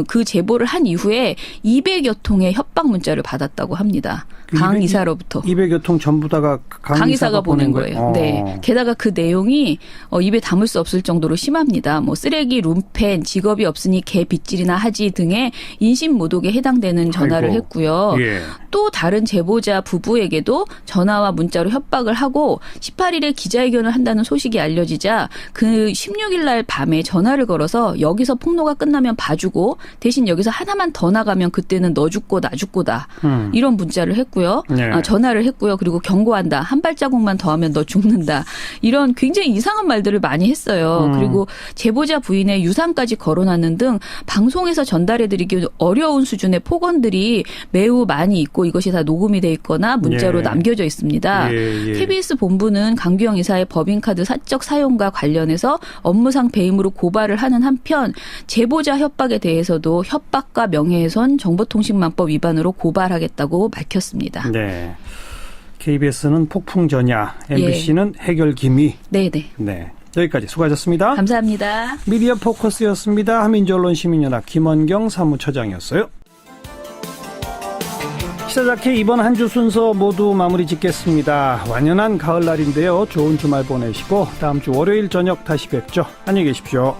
그 제보를 한 이후에 200여 통의 협박 문자를 받았다고 합니다. 강 이사로부터. 200여 통 전부 다가 강 이사가 보낸 거예요. 네. 게다가 그 내용이 입에 담을 수 없을 정도로 심합니다. 뭐 쓰레기, 룸펜, 직업이 없으니 개 빗질이나 하지 등의 인신 모독에 해당되는 전화를 아이고. 했고요. 예. 또 다른 제보자 부부에게도 전화와 문자로 협박을 하고 18일에 기자회견을 한다는 소식이 알려지자 그 16일 날 밤에 전화를 걸어서 여기서 폭로가 끝나면 봐주고 대신 여기서 하나만 더 나가면 그때는 너 죽고 나 죽고다. 이런 문자를 했고요. 했고요. 네. 전화를 했고요. 그리고 경고한다. 한 발자국만 더 하면 너 죽는다. 이런 굉장히 이상한 말들을 많이 했어요. 그리고 제보자 부인의 유산까지 거론하는 등 방송에서 전달해드리기 어려운 수준의 폭언들이 매우 많이 있고 이것이 다 녹음이 돼 있거나 문자로 남겨져 있습니다. TBS 본부는 강규영 이사의 법인카드 사적 사용과 관련해서 업무상 배임으로 고발을 하는 한편 제보자 협박에 대해서도 협박과 명예훼손 정보통신망법 위반으로 고발하겠다고 밝혔습니다. 네. KBS는 폭풍전야, MBC는 해결기미. 네네. 네. 여기까지 수고하셨습니다. 감사합니다. 미디어 포커스였습니다. 한민저언론 시민연합 김원경 사무처장이었어요. 시사자켓 이번 한 주 순서 모두 마무리 짓겠습니다. 완연한 가을날인데요. 좋은 주말 보내시고 다음 주 월요일 저녁 다시 뵙죠. 안녕히 계십시오.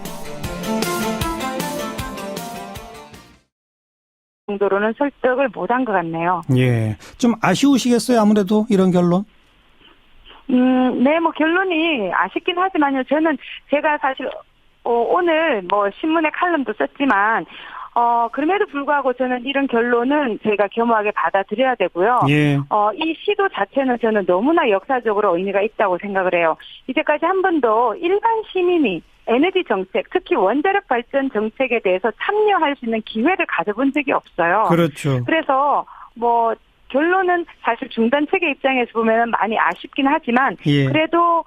정도로는 설득을 못한 것 같네요. 예, 좀 아쉬우시겠어요? 아무래도 이런 결론? 네, 뭐 결론이 아쉽긴 하지만요. 저는 제가 사실 오늘 뭐 신문에 칼럼도 썼지만 그럼에도 불구하고 저는 이런 결론은 저희가 겸허하게 받아들여야 되고요. 예. 이 시도 자체는 저는 너무나 역사적으로 의미가 있다고 생각을 해요. 이제까지 한 번도 일반 시민이 에너지 정책, 특히 원자력 발전 정책에 대해서 참여할 수 있는 기회를 가져본 적이 없어요. 그렇죠. 그래서 뭐 결론은 사실 중단 측의 입장에서 보면 많이 아쉽긴 하지만 그래도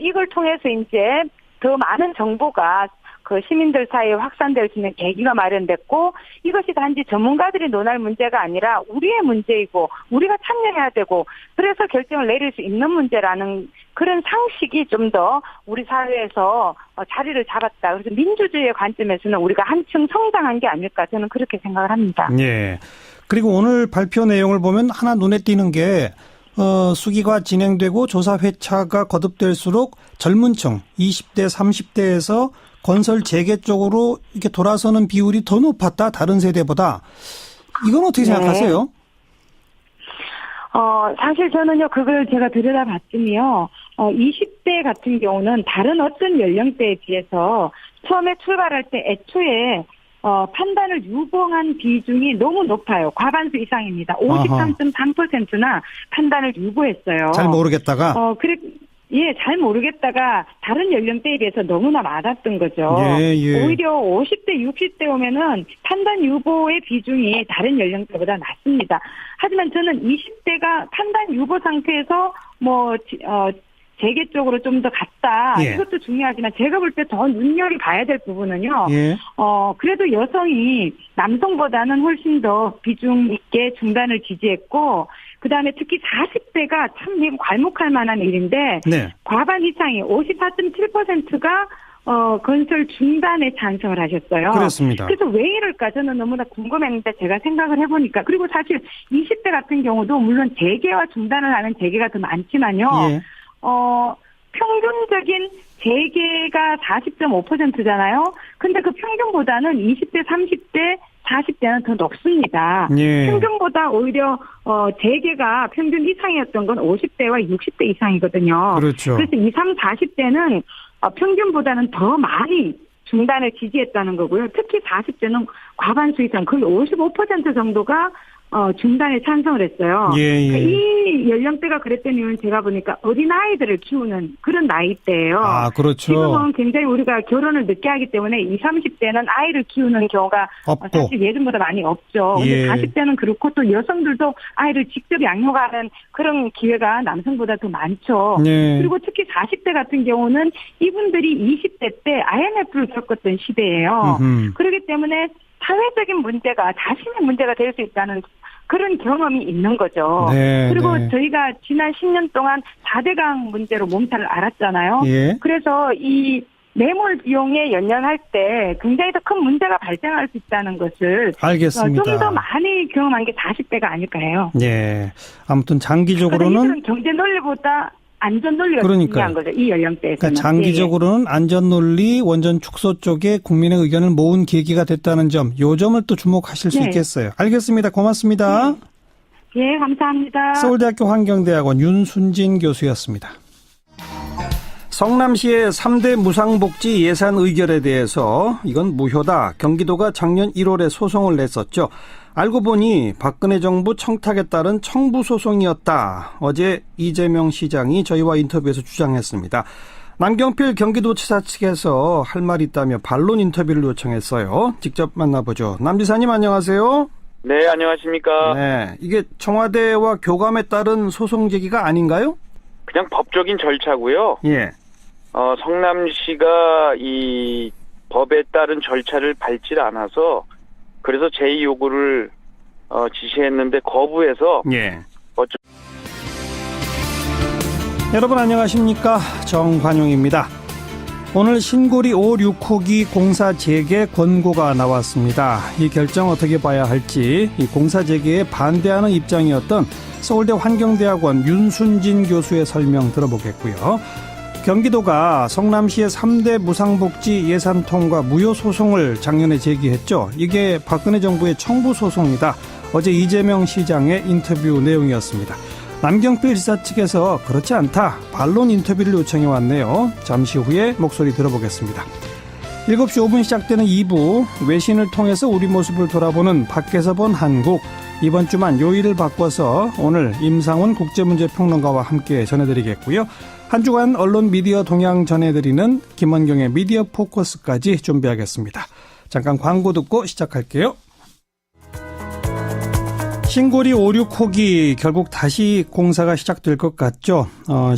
이걸 통해서 이제 더 많은 정보가 그 시민들 사이에 확산될 수 있는 계기가 마련됐고 이것이 단지 전문가들이 논할 문제가 아니라 우리의 문제이고 우리가 참여해야 되고 그래서 결정을 내릴 수 있는 문제라는 그런 상식이 좀 더 우리 사회에서 자리를 잡았다. 그래서 민주주의의 관점에서는 우리가 한층 성장한 게 아닐까 저는 그렇게 생각을 합니다. 예. 그리고 오늘 발표 내용을 보면 하나 눈에 띄는 게 수기가 진행되고 조사 회차가 거듭될수록 젊은 층 20대 30대에서 건설 재개 쪽으로 이렇게 돌아서는 비율이 더 높았다. 다른 세대보다. 이건 어떻게 생각하세요? 사실 저는요, 그걸 제가 들여다봤더니요, 20대 같은 경우는 다른 어떤 연령대에 비해서 처음에 출발할 때 애초에 판단을 유보한 비중이 너무 높아요. 과반수 이상입니다. 53.3%나 판단을 유보했어요. 잘 모르겠다가? 잘 모르겠다가 다른 연령대에 비해서 너무나 많았던 거죠. 오히려 50대, 60대 오면은 판단 유보의 비중이 다른 연령대보다 낮습니다. 하지만 저는 20대가 판단 유보 상태에서 재개 쪽으로 좀 더 갔다. 이것도 중요하지만 제가 볼 때 더 눈여겨 봐야 될 부분은요. 그래도 여성이 남성보다는 훨씬 더 비중 있게 중단을 지지했고 그다음에 특히 40대가 참 괄목할 만한 일인데 과반 이상이 54.7%가 건설 중단에 찬성을 하셨어요. 그렇습니다. 그래서 왜 이럴까 저는 너무나 궁금했는데 제가 생각을 해보니까 그리고 사실 20대 같은 경우도 물론 재개와 중단을 하는 재개가 더 많지만요. 평균적인 재개가 40.5%잖아요. 근데 그 평균보다는 20대, 30대, 40대는 더 높습니다. 평균보다 오히려 재개가 평균 이상이었던 건 50대와 60대 이상이거든요. 그렇죠. 그래서 20, 30, 40대는 평균보다는 더 많이 중단을 지지했다는 거고요. 특히 40대는 과반수 이상 거의 55% 정도가 중단에 찬성을 했어요. 그러니까 이 연령대가 그랬던 이유는 제가 보니까 어린아이들을 키우는 그런 나이대예요. 아, 그렇죠. 지금은 굉장히 우리가 결혼을 늦게 하기 때문에 20, 30대는 아이를 키우는 경우가 없고. 사실 예전보다 많이 없죠. 근데 40대는 그렇고 또 여성들도 아이를 직접 양육하는 그런 기회가 남성보다 더 많죠. 그리고 특히 40대 같은 경우는 이분들이 20대 때 IMF를 겪었던 시대예요. 그렇기 때문에 사회적인 문제가 자신의 문제가 될 수 있다는 그런 경험이 있는 거죠. 그리고 저희가 지난 10년 동안 4대강 문제로 몸살을 앓았잖아요. 그래서 이 매몰 비용에 연연할 때 굉장히 더 큰 문제가 발생할 수 있다는 것을 알겠습니다. 좀 더 많이 경험한 게 40대가 아닐까 해요. 아무튼 장기적으로는 그러니까 경제 논리보다 안전 논리가 중요한 거죠. 이 연령대에서는. 그러니까 장기적으로는 안전 논리, 원전 축소 쪽에 국민의 의견을 모은 계기가 됐다는 점, 요 점을 또 주목하실 수 있겠어요. 알겠습니다. 고맙습니다. 감사합니다. 서울대학교 환경대학원 윤순진 교수였습니다. 성남시의 3대 무상복지 예산 의결에 대해서 이건 무효다. 경기도가 작년 1월에 소송을 냈었죠. 알고 보니 박근혜 정부 청탁에 따른 청부 소송이었다. 어제 이재명 시장이 저희와 인터뷰에서 주장했습니다. 남경필 경기도지사 측에서 할 말이 있다며 반론 인터뷰를 요청했어요. 직접 만나보죠. 남 지사님 안녕하세요. 네, 안녕하십니까. 네, 이게 청와대와 교감에 따른 소송 제기가 아닌가요? 그냥 법적인 절차고요. 예. 성남시가 이 법에 따른 절차를 밟지 않아서 그래서 제2 요구를 지시했는데 거부해서 예. 여러분 안녕하십니까? 정관용입니다. 오늘 신고리 5, 6호기 공사 재개 권고가 나왔습니다. 이 결정 어떻게 봐야 할지 이 공사 재개에 반대하는 입장이었던 서울대 환경대학원 윤순진 교수의 설명 들어보겠고요. 경기도가 성남시의 3대 무상복지 예산 통과 무효 소송을 작년에 제기했죠. 이게 박근혜 정부의 청부 소송이다. 어제 이재명 시장의 인터뷰 내용이었습니다. 남경필 지사 측에서 그렇지 않다. 반론 인터뷰를 요청해 왔네요. 잠시 후에 목소리 들어보겠습니다. 7시 5분 시작되는 2부 외신을 통해서 우리 모습을 돌아보는 밖에서 본 한국. 이번 주만 요일을 바꿔서 오늘 임상훈 국제문제평론가와 함께 전해드리겠고요. 한 주간 언론 미디어 동향 전해드리는 김원경의 미디어 포커스까지 준비하겠습니다. 잠깐 광고 듣고 시작할게요. 신고리 5, 6호기 결국 다시 공사가 시작될 것 같죠.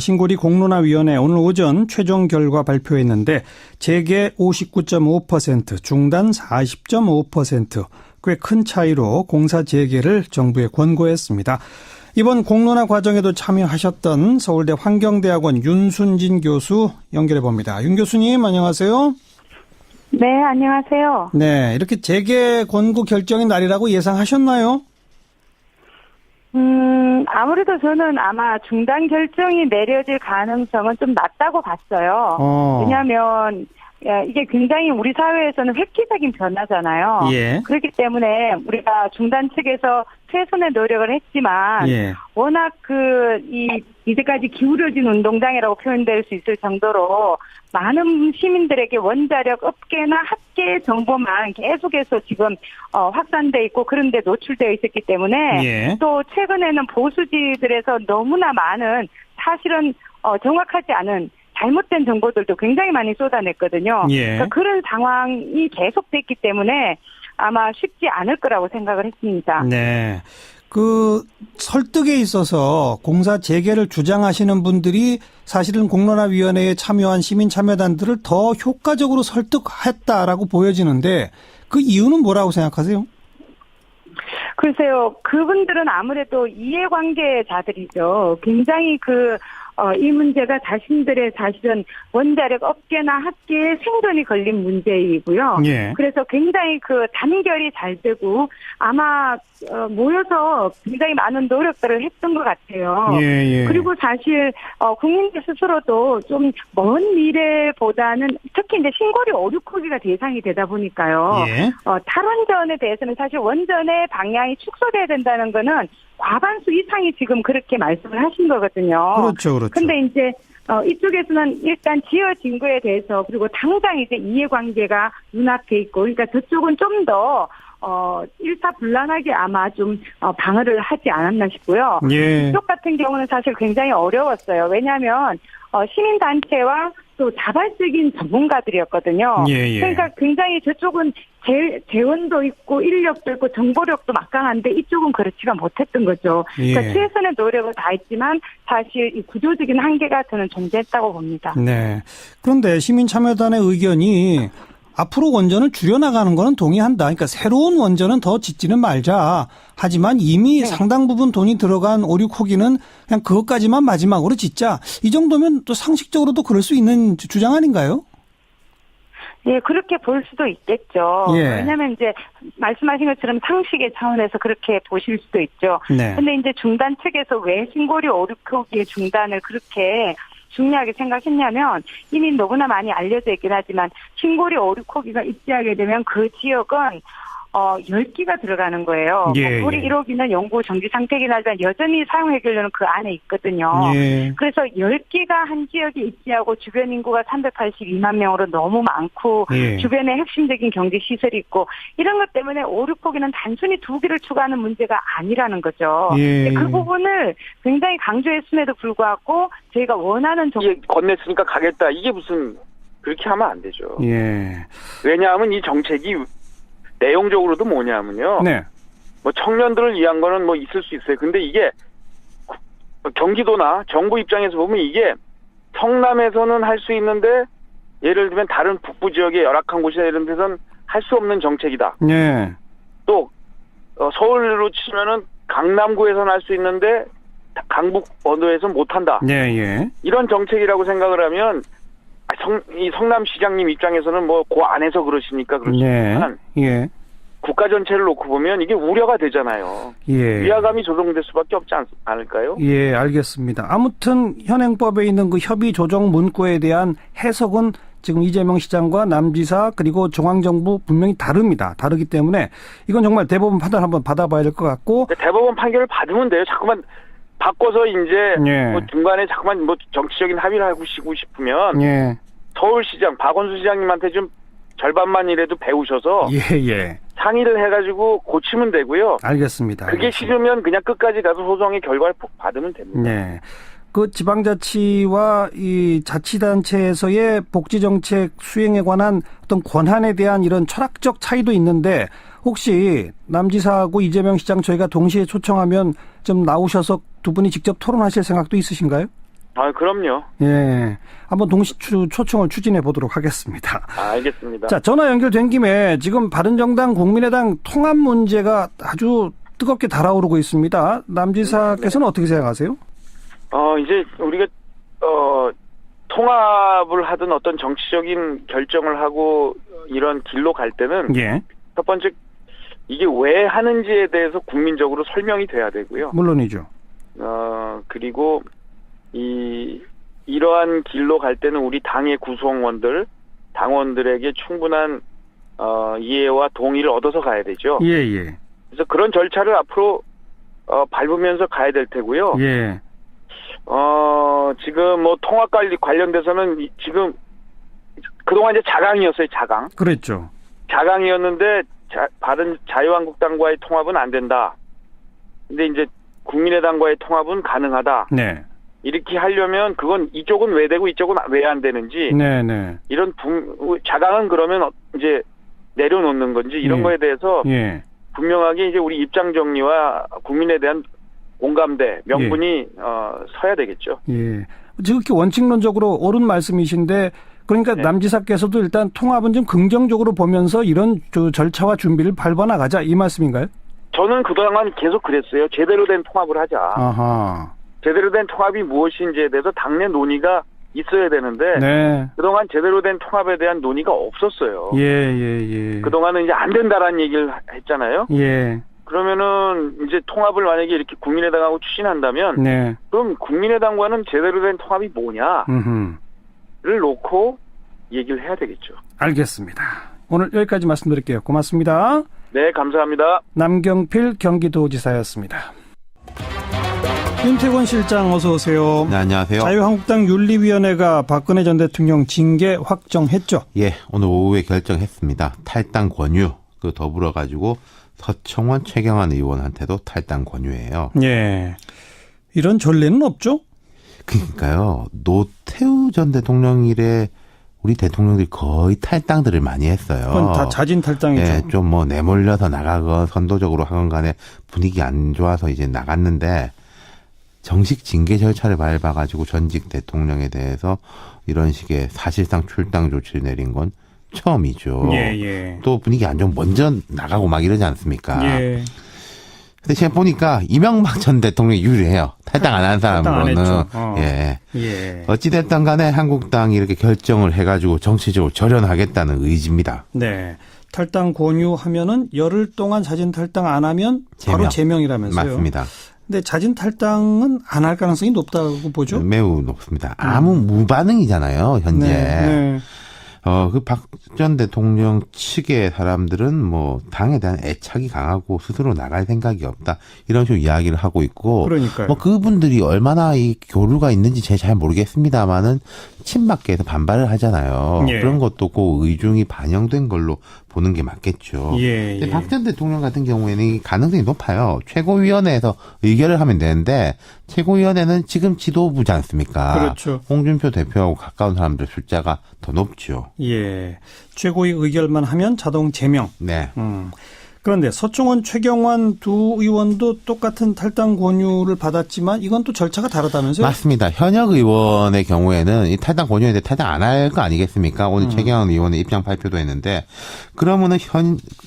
신고리 공론화위원회 오늘 오전 최종 결과 발표했는데 재개 59.5%, 중단 40.5%, 꽤 큰 차이로 공사 재개를 정부에 권고했습니다. 이번 공론화 과정에도 참여하셨던 서울대 환경대학원 윤순진 교수 연결해 봅니다. 윤 교수님 안녕하세요. 네, 안녕하세요. 네, 이렇게 재개 권고 결정의 날이라고 예상하셨나요? 아무래도 저는 아마 중단 결정이 내려질 가능성은 좀 낮다고 봤어요. 왜냐하면 이게 굉장히 우리 사회에서는 획기적인 변화잖아요. 예. 그렇기 때문에 우리가 중단 측에서 최선의 노력을 했지만 워낙 이제까지 기울어진 운동장이라고 표현될 수 있을 정도로 많은 시민들에게 원자력 업계나 학계 정보만 계속해서 지금 확산돼 있고 그런 데 노출되어 있었기 때문에 또 최근에는 보수지들에서 너무나 많은 사실은 정확하지 않은 잘못된 정보들도 굉장히 많이 쏟아냈거든요. 그러니까 그런 상황이 계속됐기 때문에 아마 쉽지 않을 거라고 생각을 했습니다. 네. 그 설득에 있어서 공사 재개를 주장하시는 분들이 사실은 공론화위원회에 참여한 시민참여단들을 더 효과적으로 설득했다라고 보여지는데 그 이유는 뭐라고 생각하세요? 글쎄요. 그분들은 아무래도 이해관계자들이죠. 굉장히 이 문제가 자신들의 사실은 원자력 업계나 학계에 생존이 걸린 문제이고요. 그래서 굉장히 단결이 잘 되고 아마 모여서 굉장히 많은 노력들을 했던 것 같아요. 그리고 사실 국민들 스스로도 좀 먼 미래보다는 특히 이제 신고리 5, 6호기가 대상이 되다 보니까요. 탈원전에 대해서는 사실 원전의 방향이 축소돼야 된다는 거는 과반수 이상이 지금 그렇게 말씀을 하신 거거든요. 그렇죠. 근데 이제 이쪽에서는 일단 지어진 거에 대해서 그리고 당장 이제 이해관계가 눈앞에 있고 그러니까 저쪽은 좀 더 일사불란하게 아마 좀 방어를 하지 않았나 싶고요. 이쪽 같은 경우는 사실 굉장히 어려웠어요. 왜냐하면 시민단체와 또 자발적인 전문가들이었거든요. 그러니까 굉장히 저쪽은 재원도 있고 인력도 있고 정보력도 막강한데 이쪽은 그렇지가 못했던 거죠. 그러니까 최선의 노력을 다했지만 사실 이 구조적인 한계가 저는 존재했다고 봅니다. 네. 그런데 시민참여단의 의견이 앞으로 원전을 줄여나가는 거는 동의한다. 그러니까 새로운 원전은 더 짓지는 말자. 하지만 이미 상당 부분 돈이 들어간 5, 6호기는 그냥 그것까지만 마지막으로 짓자. 이 정도면 또 상식적으로도 그럴 수 있는 주장 아닌가요? 예, 그렇게 볼 수도 있겠죠. 왜냐하면 이제 말씀하신 것처럼 상식의 차원에서 그렇게 보실 수도 있죠. 근데 이제 중단 측에서 왜 신고리 5, 6호기의 중단을 그렇게 중요하게 생각했냐면 이미 너무나 많이 알려져 있긴 하지만 신고리 5, 6호기가 입지하게 되면 그 지역은 10기가 들어가는 거예요. 예, 우리 예. 1호기는 연구 정지 상태이긴 하지만 여전히 사용 해결료는 그 안에 있거든요. 예. 그래서 10기가 한 지역에 입지하고 주변 인구가 382만 명으로 너무 많고 예. 주변에 핵심적인 경제 시설이 있고 이런 것 때문에 5, 6호기는 단순히 2기를 추가하는 문제가 아니라는 거죠. 예. 그 부분을 굉장히 강조했음에도 불구하고 저희가 원하는 이게 건넸으니까 가겠다. 이게 무슨 그렇게 하면 안 되죠. 예. 왜냐하면 이 정책이 내용적으로도 뭐냐면요. 네. 뭐 청년들을 위한 거는 뭐 있을 수 있어요. 근데 이게 경기도나 정부 입장에서 보면 이게 성남에서는 할 수 있는데 예를 들면 다른 북부 지역의 열악한 곳이나 이런 데서는 할 수 없는 정책이다. 네. 또 서울로 치면은 강남구에서는 할 수 있는데 강북 언도에서 못한다. 네, 예. 이런 정책이라고 생각을 하면 이 성남시장님 입장에서는 뭐 그 안에서 그러시니까 그렇지만 예. 국가 전체를 놓고 보면 이게 우려가 되잖아요. 예. 위화감이 조성될 수밖에 없지 않을까요? 예, 알겠습니다. 아무튼 현행법에 있는 그 협의 조정 문구에 대한 해석은 지금 이재명 시장과 남지사 그리고 중앙정부 분명히 다릅니다. 다르기 때문에 이건 정말 대법원 판단 한번 받아봐야 될 것 같고. 대법원 판결을 받으면 돼요. 자꾸만 바꿔서 이제 예. 뭐 중간에 자꾸만 뭐 정치적인 합의를 하고 싶으면 예. 서울시장 박원순 시장님한테 좀 절반만이라도 배우셔서 예. 상의를 해가지고 고치면 되고요. 알겠습니다. 그게 싫으면 그냥 끝까지 가서 소송의 결과를 받으면 됩니다. 네. 그 지방자치와 이 자치단체에서의 복지정책 수행에 관한 어떤 권한에 대한 이런 철학적 차이도 있는데 혹시 남지사하고 이재명 시장 저희가 동시에 초청하면 좀 나오셔서 두 분이 직접 토론하실 생각도 있으신가요? 아, 그럼요. 예. 한번 동시 초청을 추진해 보도록 하겠습니다. 알겠습니다. 자, 전화 연결된 김에 지금 바른정당 국민의당 통합 문제가 아주 뜨겁게 달아오르고 있습니다. 남지사께서는 어떻게 생각하세요? 이제 우리가 통합을 하든 어떤 정치적인 결정을 하고 이런 길로 갈 때는 예. 첫 번째 이게 왜 하는지에 대해서 국민적으로 설명이 돼야 되고요. 물론이죠. 그리고 이러한 길로 갈 때는 우리 당의 구성원들, 당원들에게 충분한 이해와 동의를 얻어서 가야 되죠. 예. 그래서 그런 절차를 앞으로 밟으면서 가야 될 테고요. 예. 지금 뭐 통합 관련돼서는 지금 그동안 이제 자강이었어요, 자강. 그랬죠. 자강이었는데 바른 자유한국당과의 통합은 안 된다. 근데 이제 국민의당과의 통합은 가능하다. 네. 이렇게 하려면 그건 이쪽은 왜 되고 이쪽은 왜 안 되는지. 네. 이런 자강은 그러면 이제 내려놓는 건지 이런 거에 대해서 분명하게 이제 우리 입장 정리와 국민에 대한 공감대, 명분이 서야 되겠죠. 예. 지극히 원칙론적으로 옳은 말씀이신데 그러니까 남지사께서도 일단 통합은 좀 긍정적으로 보면서 이런 절차와 준비를 밟아나가자 이 말씀인가요? 저는 그동안 계속 그랬어요. 제대로 된 통합을 하자. 아하. 제대로 된 통합이 무엇인지에 대해서 당내 논의가 있어야 되는데 그동안 제대로 된 통합에 대한 논의가 없었어요. 예. 그동안은 이제 안 된다라는 얘기를 했잖아요. 예. 그러면은 이제 통합을 만약에 이렇게 국민의당하고 추진한다면 그럼 국민의당과는 제대로 된 통합이 뭐냐를 놓고 얘기를 해야 되겠죠. 알겠습니다. 오늘 여기까지 말씀드릴게요. 고맙습니다. 네, 감사합니다. 남경필 경기도지사였습니다. 윤태권 실장 어서 오세요. 네, 안녕하세요. 자유한국당 윤리위원회가 박근혜 전 대통령 징계 확정했죠? 예, 오늘 오후에 결정했습니다. 탈당 권유, 더불어 가지고 서청원, 최경환 의원한테도 탈당 권유예요. 예. 이런 전례는 없죠? 그러니까요. 노태우 전 대통령 이래 우리 대통령들이 거의 탈당들을 많이 했어요. 그건 다 자진 탈당이죠. 예, 좀 뭐 내몰려서 나가건 선도적으로 하건 간에 분위기 안 좋아서 이제 나갔는데 정식 징계 절차를 밟아가지고 전직 대통령에 대해서 이런 식의 사실상 출당 조치를 내린 건 처음이죠. 예. 또 분위기 안 좋으면 먼저 나가고 막 이러지 않습니까? 예. 근데 제가 보니까 이명박 전 대통령이 유리해요. 탈당 안 한 사람으로는. 예. 어찌됐든 간에 한국당이 이렇게 결정을 해가지고 정치적으로 절연하겠다는 의지입니다. 네. 탈당 권유하면은 열흘 동안 자진 탈당 안 하면 바로 제명이라면서요. 맞습니다. 근데 자진 탈당은 안 할 가능성이 높다고 보죠? 매우 높습니다. 아무 무반응이잖아요, 현재. 그 박 전 대통령 측의 사람들은 뭐 당에 대한 애착이 강하고 스스로 나갈 생각이 없다 이런 식으로 이야기를 하고 있고, 그러니까요. 뭐 그분들이 얼마나 이 교류가 있는지 제가 잘 모르겠습니다만은 친박계에서 반발을 하잖아요. 예. 그런 것도 그 의중이 반영된 걸로 보는 게 맞겠죠. 예, 예. 박 전 대통령 같은 경우에는 이 가능성이 높아요. 최고위원회에서 의결을 하면 되는데 최고위원회는 지금 지도부지 않습니까? 그렇죠. 홍준표 대표하고 가까운 사람들 숫자가 더 높죠. 예. 최고위 의결만 하면 자동 제명. 네. 그런데 서청원, 최경환 두 의원도 똑같은 탈당 권유를 받았지만 이건 또 절차가 다르다면서요? 맞습니다. 현역 의원의 경우에는 이 탈당 권유에 대해 탈당 안 할 거 아니겠습니까? 오늘 최경환 의원의 입장 발표도 했는데, 그러면은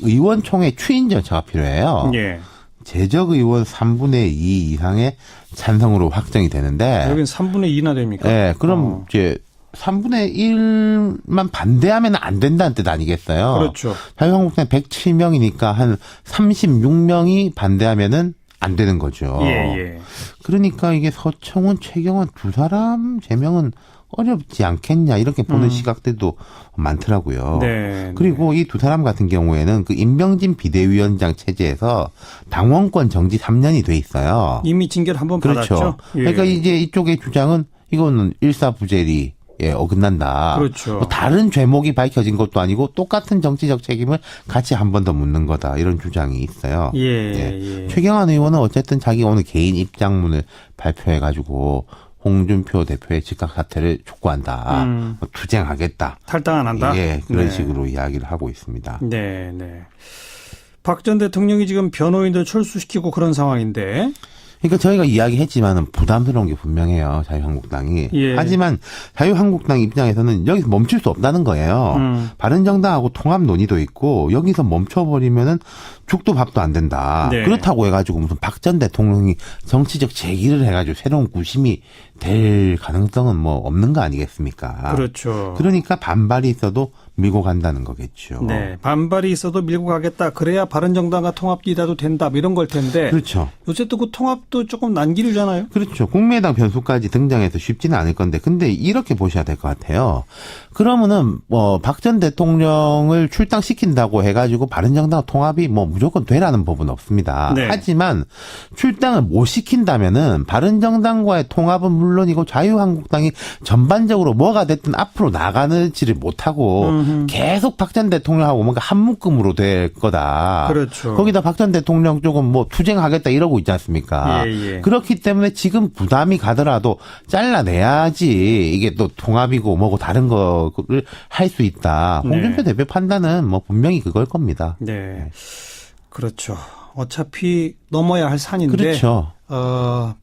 의원총회 추인 절차가 필요해요. 예. 재적 의원 3분의 2 이상의 찬성으로 확정이 되는데, 여긴 3분의 2나 됩니까? 네, 그럼 이제 3분의 1만 반대하면 안 된다는 뜻 아니겠어요? 그렇죠. 자유한국당 107명이니까 한 36명이 반대하면은 안 되는 거죠. 예. 그러니까 이게 서청원, 최경환 두 사람 제명은 어렵지 않겠냐 이렇게 보는 시각들도 많더라고요. 네. 그리고 이 두 사람 같은 경우에는 그 임병진 비대위원장 체제에서 당원권 정지 3년이 돼 있어요. 이미 징계를 한번 그렇죠. 받았죠. 예. 그러니까 이제 이쪽의 주장은 이거는 일사부재리 어긋난다. 그렇죠. 뭐 다른 죄목이 밝혀진 것도 아니고 똑같은 정치적 책임을 같이 한 번 더 묻는 거다. 이런 주장이 있어요. 예. 최경환 의원은 어쨌든 자기 오늘 개인 입장문을 발표해가지고 홍준표 대표의 즉각 사퇴를 촉구한다. 뭐 투쟁하겠다. 탈당 안 한다. 예, 그런 네. 식으로 이야기를 하고 있습니다. 네. 박 전 대통령이 지금 변호인들 철수시키고 그런 상황인데. 그러니까 저희가 이야기했지만은 부담스러운 게 분명해요. 자유한국당이. 예. 하지만 자유한국당 입장에서는 여기서 멈출 수 없다는 거예요. 바른정당하고 통합 논의도 있고 여기서 멈춰버리면은 죽도 밥도 안 된다. 네. 그렇다고 해가지고 무슨 박 전 대통령이 정치적 재기를 해가지고 새로운 구심이 될 가능성은 뭐 없는 거 아니겠습니까? 그렇죠. 그러니까 반발이 있어도 밀고 간다는 거겠죠. 네. 반발이 있어도 밀고 가겠다. 그래야 바른정당과 통합이라도 된다. 이런 걸 텐데. 그렇죠. 요새 또 그 통합도 조금 난기류잖아요. 그렇죠. 국민의당 변수까지 등장해서 쉽지는 않을 건데, 근데 이렇게 보셔야 될 것 같아요. 그러면은 박 전 대통령을 출당시킨다고 해가지고 바른정당 통합이 뭐 무조건 되라는 법은 없습니다. 네. 하지만 출당을 못 시킨다면은 바른정당과의 통합은 물론이고 자유한국당이 전반적으로 뭐가 됐든 앞으로 나가지를 못하고 계속 박 전 대통령하고 뭔가 한 묶음으로 될 거다. 그렇죠. 거기다 박 전 대통령 쪽은 뭐 투쟁하겠다 이러고 있지 않습니까? 예. 그렇기 때문에 지금 부담이 가더라도 잘라내야지 이게 또 통합이고 뭐고 다른 거를 할 수 있다. 홍준표 대표 판단은 뭐 분명히 그걸 겁니다. 네. 그렇죠. 어차피 넘어야 할 산인데. 그렇죠.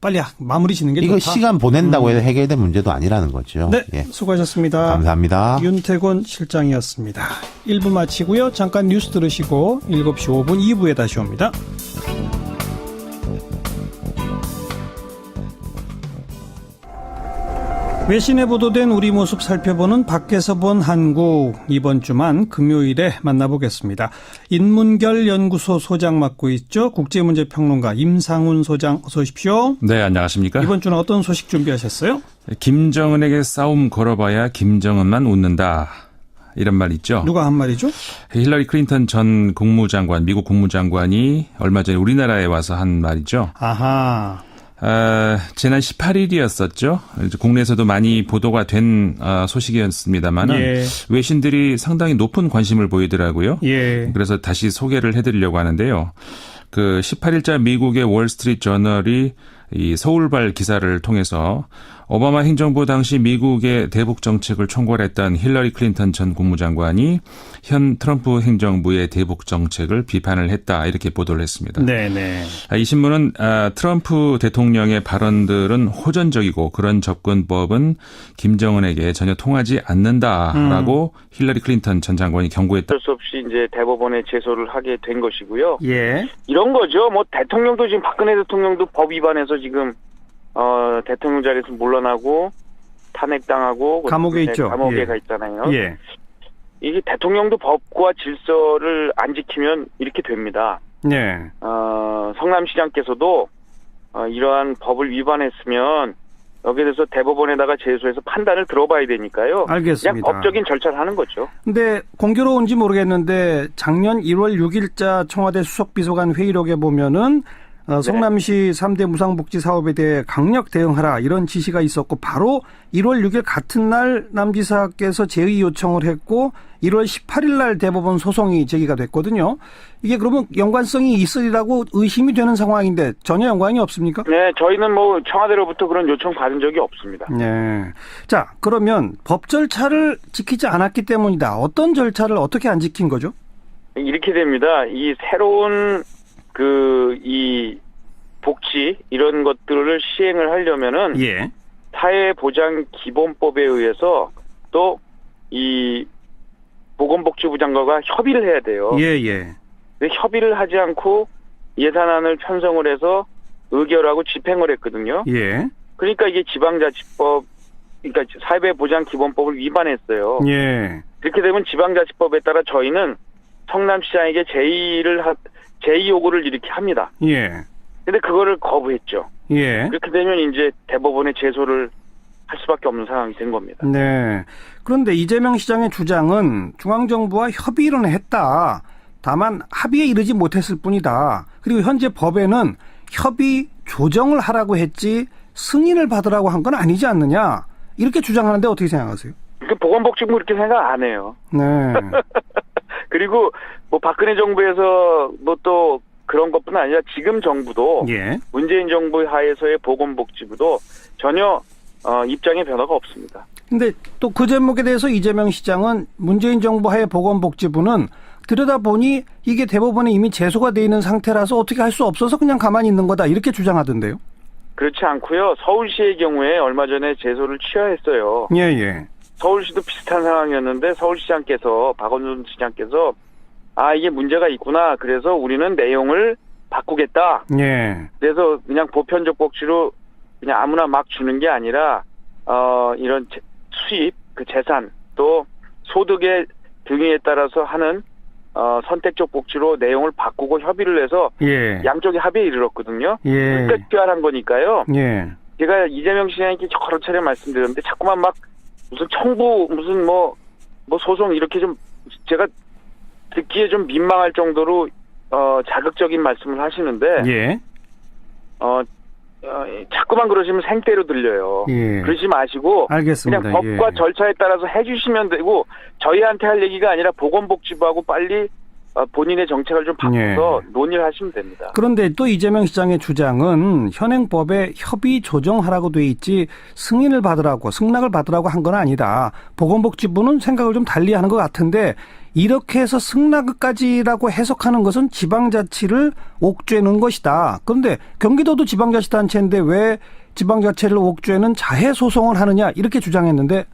빨리 마무리 짓는 게 이거 좋다. 시간 보낸다고 해서 해결될 문제도 아니라는 거죠. 네. 예. 수고하셨습니다. 감사합니다. 윤태곤 실장이었습니다. 1부 마치고요. 잠깐 뉴스 들으시고 7시 5분 2부에 다시 옵니다. 외신에 보도된 우리 모습 살펴보는 밖에서 본 한국, 이번 주만 금요일에 만나보겠습니다. 인문결 연구소 소장 맡고 있죠. 국제문제평론가 임상훈 소장 어서 오십시오. 네, 안녕하십니까? 이번 주는 어떤 소식 준비하셨어요? 김정은에게 싸움 걸어봐야 김정은만 웃는다. 이런 말 있죠. 누가 한 말이죠? 힐러리 클린턴 전 국무장관, 미국 국무장관이 얼마 전에 우리나라에 와서 한 말이죠. 아하. 지난 18일이었었죠. 국내에서도 많이 보도가 된 소식이었습니다만 외신들이 상당히 높은 관심을 보이더라고요. 그래서 다시 소개를 해드리려고 하는데요. 그 18일자 미국의 월스트리트 저널이 이 서울발 기사를 통해서 오바마 행정부 당시 미국의 대북 정책을 총괄했던 힐러리 클린턴 전 국무장관이 현 트럼프 행정부의 대북 정책을 비판을 했다 이렇게 보도를 했습니다. 네네. 이 신문은 트럼프 대통령의 발언들은 호전적이고 그런 접근법은 김정은에게 전혀 통하지 않는다라고 힐러리 클린턴 전 장관이 경고했다. 어쩔 수 없이 이제 대법원에 제소를 하게 된 것이고요. 예. 이런 거죠. 뭐 대통령도 지금 박근혜 대통령도 법 위반해서 지금 대통령 자리에서 물러나고 탄핵당하고 감옥에 있죠. 감옥에 예. 가 있잖아요. 예. 이게 대통령도 법과 질서를 안 지키면 이렇게 됩니다. 네. 성남시장께서도 이러한 법을 위반했으면 여기에 대해서 대법원에다가 제소해서 판단을 들어봐야 되니까요. 알겠습니다. 그냥 법적인 절차를 하는 거죠. 근데 공교로운지 모르겠는데 작년 1월 6일자 청와대 수석비서관 회의록에 보면은 성남시 3대 무상복지 사업에 대해 강력 대응하라 이런 지시가 있었고 바로 1월 6일 같은 날 남 지사께서 제의 요청을 했고 1월 18일 날 대법원 소송이 제기가 됐거든요. 이게 그러면 연관성이 있으리라고 의심이 되는 상황인데 전혀 연관이 없습니까? 네, 저희는 뭐 청와대로부터 그런 요청 받은 적이 없습니다. 네. 자, 그러면 법 절차를 지키지 않았기 때문이다. 어떤 절차를 어떻게 안 지킨 거죠? 이렇게 됩니다. 이 새로운 이 복지 이런 것들을 시행을 하려면은 예. 사회보장기본법에 의해서 또 이 보건복지부 장관과 협의를 해야 돼요. 예. 근데 협의를 하지 않고 예산안을 편성을 해서 의결하고 집행을 했거든요. 예. 그러니까 이게 지방자치법, 그러니까 사회보장기본법을 위반했어요. 예. 그렇게 되면 지방자치법에 따라 저희는 성남시장에게 제의 요구를 이렇게 합니다. 예. 근데 그거를 거부했죠. 예. 그렇게 되면 이제 대법원에 제소를 할 수밖에 없는 상황이 된 겁니다. 네. 그런데 이재명 시장의 주장은 중앙정부와 협의는 했다. 다만 합의에 이르지 못했을 뿐이다. 그리고 현재 법에는 협의 조정을 하라고 했지 승인을 받으라고 한 건 아니지 않느냐. 이렇게 주장하는데 어떻게 생각하세요? 보건복지부 그렇게 생각 안 해요. 네. 그리고 뭐 박근혜 정부에서 뭐 또 그런 것뿐 아니라 지금 정부도 예. 문재인 정부 하에서의 보건복지부도 전혀 입장의 변화가 없습니다. 근데 또 그 제목에 대해서 이재명 시장은 문재인 정부 하에 보건복지부는 들여다보니 이게 대법원에 이미 제소가 돼 있는 상태라서 어떻게 할 수 없어서 그냥 가만히 있는 거다 이렇게 주장하던데요. 그렇지 않고요. 서울시의 경우에 얼마 전에 제소를 취하했어요. 예. 서울시도 비슷한 상황이었는데 서울시장께서 박원순 시장께서 이게 문제가 있구나. 그래서 우리는 내용을 바꾸겠다. 예. 그래서 그냥 보편적 복지로 그냥 아무나 막 주는 게 아니라 이런 수입, 재산 또 소득의 등위에 따라서 하는 선택적 복지로 내용을 바꾸고 협의를 해서 예. 양쪽이 합의에 이르렀거든요. 예. 그러니까 특별한 거니까요. 예. 제가 이재명 시장님께 여러 차례 말씀드렸는데 자꾸만 막 무슨 청구 무슨 뭐 소송 이렇게 좀 제가 듣기에 좀 민망할 정도로 자극적인 말씀을 하시는데 예. 자꾸만 그러시면 생떼로 들려요. 예. 그러지 마시고 알겠습니다. 그냥 법과 예. 절차에 따라서 해주시면 되고 저희한테 할 얘기가 아니라 보건복지부하고 빨리 본인의 정책을 좀 바꿔서 논의를 하시면 됩니다. 그런데 또 이재명 시장의 주장은 현행법에 협의 조정하라고 돼 있지 승낙을 받으라고 한 건 아니다. 보건복지부는 생각을 좀 달리 하는 것 같은데 이렇게 해서 승낙까지라고 해석하는 것은 지방자치를 옥죄는 것이다. 그런데 경기도도 지방자치단체인데 왜 지방자치를 옥죄는 자해소송을 하느냐 이렇게 주장했는데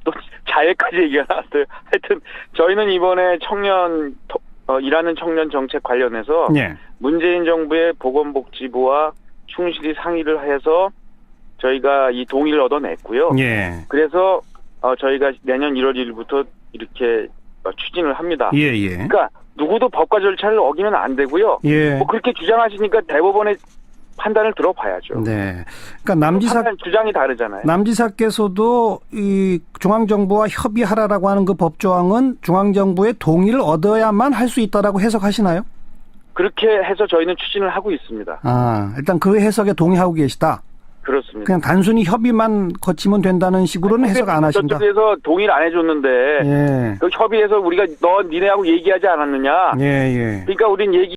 또 자해까지 얘기가 나왔어요. 하여튼 저희는 이번에 일하는 청년 정책 관련해서 예. 문재인 정부의 보건복지부와 충실히 상의를 해서 저희가 이 동의를 얻어냈고요. 예. 그래서 저희가 내년 1월 1일부터 이렇게 추진을 합니다. 예. 그러니까 누구도 법과 절차를 어기면 안 되고요. 예. 뭐 그렇게 주장하시니까 대법원의 판단을 들어봐야죠. 네. 그러니까 주장이 다르잖아요. 남지사께서도 이 중앙정부와 협의하라라고 하는 그 법조항은 중앙정부의 동의를 얻어야만 할 수 있다라고 해석하시나요? 그렇게 해서 저희는 추진을 하고 있습니다. 일단 그 해석에 동의하고 계시다. 그렇습니다. 그냥 단순히 협의만 거치면 된다는 식으로는 해석 안 하신다. 저쪽에서 동의를 안 해줬는데 예. 그 협의해서 우리가 니네하고 얘기하지 않았느냐. 예. 그러니까 우린 얘기